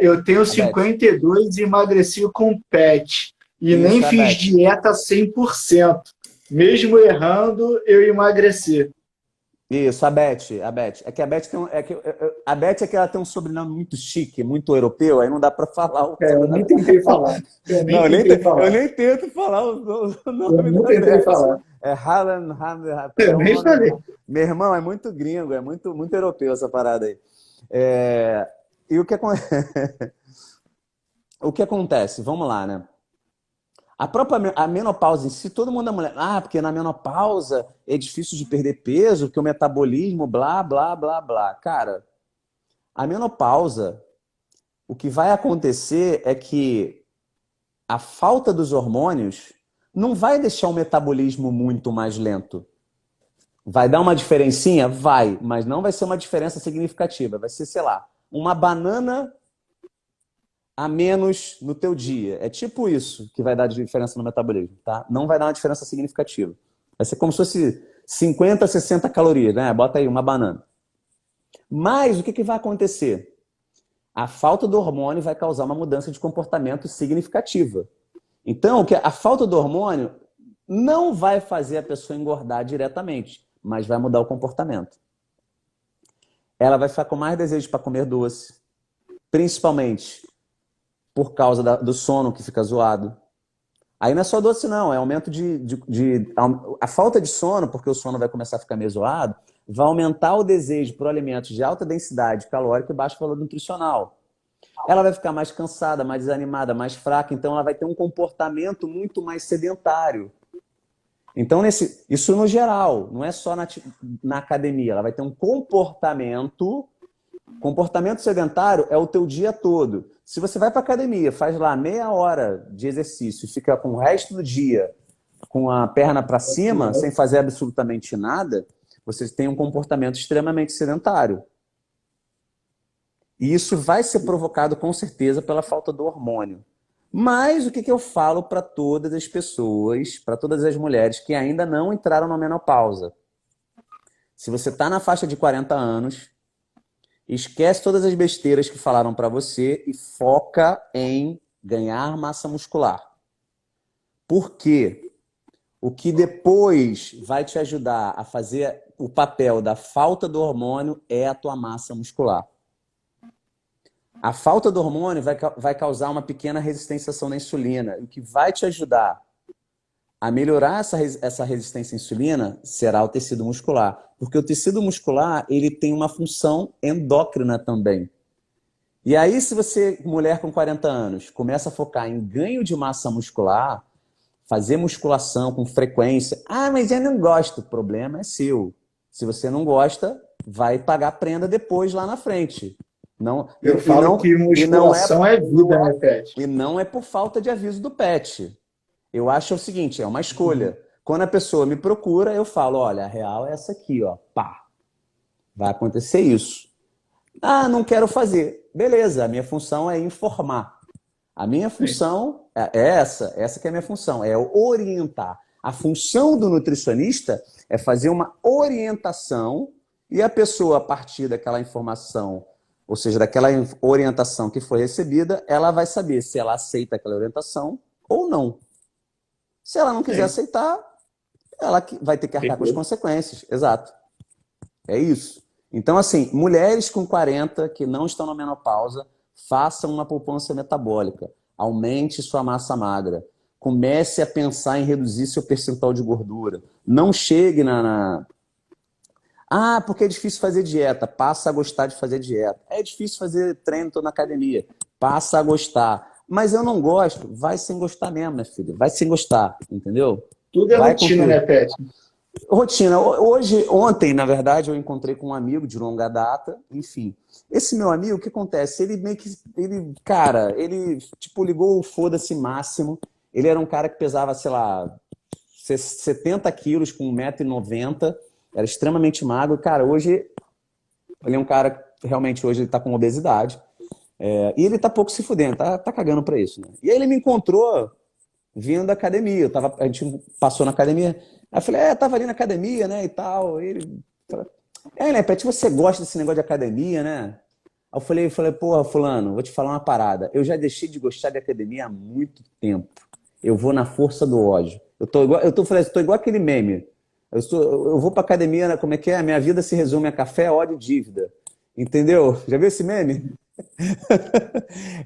Speaker 1: eu tenho 52 e emagreci com PET. E nem fiz dieta 100%. Mesmo errando, eu emagreci.
Speaker 2: Isso, a Beth. É que a Beth é que ela tem um sobrenome muito chique, muito europeu, aí não dá para falar.
Speaker 1: Eu nem tentei falar. Eu
Speaker 2: nem tento falar o nome
Speaker 1: eu nem tentei falar.
Speaker 2: É Harlan.
Speaker 1: Eu nem falei.
Speaker 2: Meu irmão, é muito gringo, é muito, muito europeu essa parada aí. E o que acontece? Vamos lá, né? A menopausa em si, todo mundo é mulher. Porque na menopausa é difícil de perder peso, porque o metabolismo, blá, blá, blá, blá. Cara, a menopausa, o que vai acontecer é que a falta dos hormônios não vai deixar o metabolismo muito mais lento. Vai dar uma diferencinha? Vai, mas não vai ser uma diferença significativa. Vai ser, sei lá, uma banana a menos no teu dia. É tipo isso que vai dar diferença no metabolismo, tá? Não vai dar uma diferença significativa. Vai ser como se fosse 50, 60 calorias, né? Bota aí uma banana. Mas o que vai acontecer? A falta do hormônio vai causar uma mudança de comportamento significativa. Então, a falta do hormônio não vai fazer a pessoa engordar diretamente, mas vai mudar o comportamento. Ela vai ficar com mais desejo para comer doce, principalmente por causa do sono que fica zoado. Aí não é só doce, não, é aumento a falta de sono, porque o sono vai começar a ficar meio zoado, vai aumentar o desejo por alimentos de alta densidade calórica e baixo valor nutricional. Ela vai ficar mais cansada, mais desanimada, mais fraca, então ela vai ter um comportamento muito mais sedentário. Então, isso no geral, não é só na academia, ela vai ter um comportamento. Comportamento sedentário é o teu dia todo. Se você vai para academia, faz lá meia hora de exercício e fica com o resto do dia com a perna para cima, sem fazer absolutamente nada, você tem um comportamento extremamente sedentário. E isso vai ser provocado com certeza pela falta do hormônio. Mas o que eu falo para todas as pessoas, para todas as mulheres que ainda não entraram na menopausa? Se você está na faixa de 40 anos, esquece todas as besteiras que falaram para você e foca em ganhar massa muscular. Por quê? O que depois vai te ajudar a fazer o papel da falta do hormônio é a tua massa muscular. A falta do hormônio vai causar uma pequena resistência na insulina. O que vai te ajudar a melhorar essa resistência à insulina será o tecido muscular. Porque o tecido muscular ele tem uma função endócrina também. E aí, se você, mulher com 40 anos, começa a focar em ganho de massa muscular, fazer musculação com frequência. Ah, mas eu não gosto. O problema é seu. Se você não gosta, vai pagar prenda depois lá na frente. Não,
Speaker 1: eu falo que musculação é vida, né, Pet?
Speaker 2: E não é por falta de aviso do Pet. Eu acho o seguinte, é uma escolha. Quando a pessoa me procura, eu falo, olha, a real é essa aqui, ó, pá. Vai acontecer isso. Ah, não quero fazer. Beleza, a minha função é informar. A minha função é essa que é a minha função, é orientar. A função do nutricionista é fazer uma orientação e a pessoa, a partir daquela informação, ou seja, daquela orientação que foi recebida, ela vai saber se ela aceita aquela orientação ou não. Se ela não quiser aceitar, ela vai ter que arcar com as consequências. Exato. É isso. Então, assim, mulheres com 40 que não estão na menopausa, façam uma poupança metabólica. Aumente sua massa magra. Comece a pensar em reduzir seu percentual de gordura. Não chegue Ah, porque é difícil fazer dieta. Passa a gostar de fazer dieta. É difícil fazer treino, estou na academia. Passa a gostar. Mas eu não gosto. Vai sem gostar mesmo, minha filha. Vai sem gostar, entendeu?
Speaker 1: Tudo é rotina, né, Pet?
Speaker 2: Rotina. Ontem, na verdade, eu encontrei com um amigo de longa data. Enfim, esse meu amigo, o que acontece? Ele tipo, ligou o foda-se máximo. Ele era um cara que pesava, sei lá, 70 quilos com 1,90 m. Era extremamente magro. Cara, hoje ele é um cara que realmente hoje ele tá com obesidade. E ele tá pouco se fudendo, tá cagando pra isso, né? E aí ele me encontrou vindo da academia. A gente passou na academia. Aí eu falei, tava ali na academia, né, e tal. E ele falou, né, Pet, você gosta desse negócio de academia, né? Aí eu falei, porra, fulano, vou te falar uma parada. Eu já deixei de gostar de academia há muito tempo. Eu vou na força do ódio. Eu tô igual aquele meme. Eu vou pra academia, né, como é que é? Minha vida se resume a café, ódio e dívida. Entendeu? Já viu esse meme?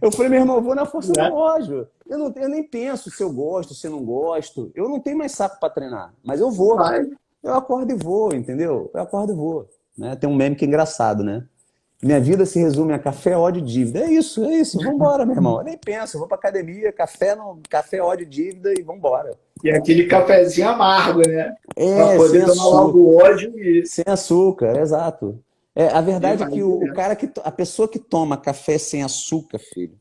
Speaker 2: Eu falei, meu irmão, eu vou na força do ódio. Eu nem penso se eu gosto, se eu não gosto. Eu não tenho mais saco para treinar, mas eu vou. Eu acordo e vou, entendeu? Eu acordo e vou. Né? Tem um meme que é engraçado, né? Minha vida se resume a café, ódio e dívida. É isso. Vambora, meu irmão. Eu nem penso, eu vou pra academia, café, ódio e dívida e vambora.
Speaker 1: E aquele cafezinho amargo, né? Pra poder tomar logo o ódio e...
Speaker 2: Sem açúcar, exato. A verdade é que a pessoa que toma café sem açúcar, filho,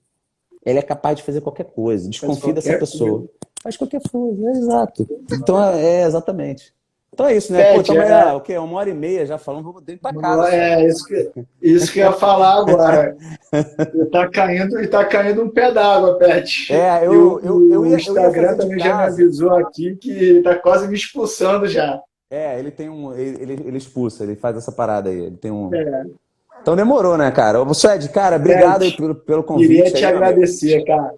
Speaker 2: ele é capaz de fazer qualquer coisa. Desconfia dessa pessoa. Faz qualquer coisa, exato. Então, exatamente. Então é isso, né? Pô, estamos aí, o quê? 1h30 já falando, vou ir pra casa.
Speaker 1: Isso que eu ia falar agora. E tá caindo um pé d'água, Pet. O Instagram também já me avisou aqui que tá quase me expulsando já.
Speaker 2: Ele tem ele expulsa, ele faz essa parada aí. Ele tem um. Então demorou, né, cara? Ô, Suede, cara, obrigado aí pelo convite.
Speaker 1: Queria te
Speaker 2: aí,
Speaker 1: agradecer, cara.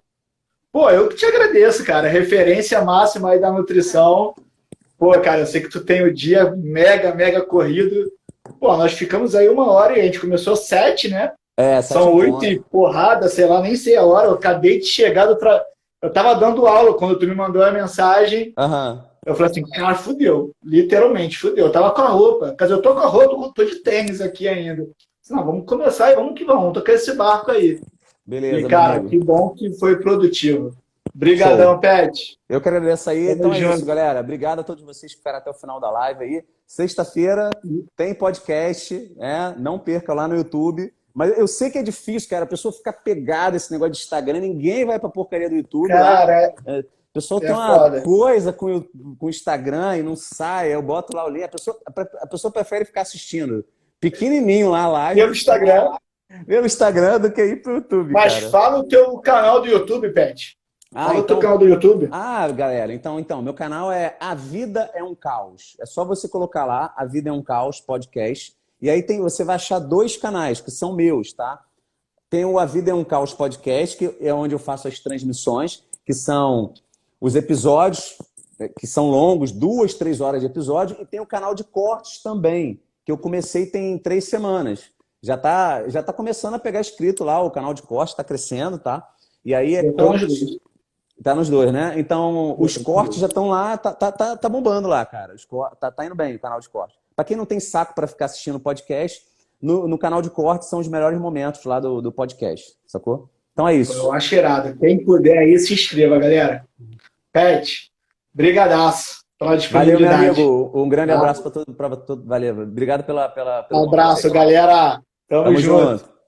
Speaker 1: Pô, eu que te agradeço, cara. Referência máxima aí da nutrição. Pô, cara, eu sei que tu tem o dia mega, mega corrido. Pô, nós ficamos aí 1 hora e a gente começou 7, né?
Speaker 2: É, 7
Speaker 1: São 8 e porrada, sei lá, nem sei a hora. Eu acabei de chegar do Eu tava dando aula quando tu me mandou a mensagem.
Speaker 2: Aham.
Speaker 1: Eu falei assim, cara, fudeu. Literalmente, fudeu. Eu tava com a roupa. Quer dizer, eu tô com a roupa, tô de tênis aqui ainda. Não, vamos começar e vamos que vamos. Tô com esse barco aí. E,
Speaker 2: Beleza, meu
Speaker 1: cara,
Speaker 2: amigo.
Speaker 1: que bom que foi produtivo.
Speaker 2: Show.
Speaker 1: Brigadão, Pet.
Speaker 2: Eu que agradeço aí.
Speaker 1: Tamo
Speaker 2: Então é isso,
Speaker 1: junto.
Speaker 2: galera. Obrigado a todos vocês que ficaram até o final da live aí. Sexta-feira tem podcast, né? Não perca lá no YouTube. Mas eu sei que é difícil, cara. A pessoa fica pegada esse negócio de Instagram. Ninguém vai pra porcaria do YouTube lá.
Speaker 1: Cara,
Speaker 2: O pessoal tem
Speaker 1: é
Speaker 2: uma
Speaker 1: foda.
Speaker 2: coisa com o Instagram e não sai. Eu boto lá o link. A pessoa prefere ficar assistindo pequenininho lá a
Speaker 1: Pelo
Speaker 2: live
Speaker 1: Instagram.
Speaker 2: pelo Instagram do que ir pro YouTube,
Speaker 1: Mas
Speaker 2: cara.
Speaker 1: fala o teu canal do YouTube, Pet.
Speaker 2: Ah,
Speaker 1: Fala o teu
Speaker 2: então.
Speaker 1: canal do YouTube.
Speaker 2: Ah, galera, então, meu canal é A Vida é um Caos. É só você colocar lá, A Vida é um Caos podcast. E aí você vai achar 2 canais que são meus, tá? Tem o A Vida é um Caos podcast, que é onde eu faço as transmissões, que são os episódios, que são longos, 2, 3 horas de episódio, e tem o canal de cortes também, que eu comecei tem 3 semanas. Já tá começando a pegar inscrito lá, o canal de cortes está crescendo, tá? E aí é
Speaker 1: Então,
Speaker 2: corte. Tá nos 2, né? Então, os cortes já estão lá, tá bombando lá, cara. Tá indo bem o canal de cortes. Pra quem não tem saco para ficar assistindo podcast, no canal de cortes são os melhores momentos lá do podcast, sacou? Então é isso.
Speaker 1: eu acho irado. Quem puder aí, se inscreva, galera. Pet, brigadaço pela
Speaker 2: Valeu, meu
Speaker 1: disponibilidade.
Speaker 2: amigo. Um grande
Speaker 1: Tá?
Speaker 2: abraço para todo. Valeu. Obrigado pela
Speaker 1: Um abraço, galera. Tamo
Speaker 2: Tamo
Speaker 1: junto.
Speaker 2: junto.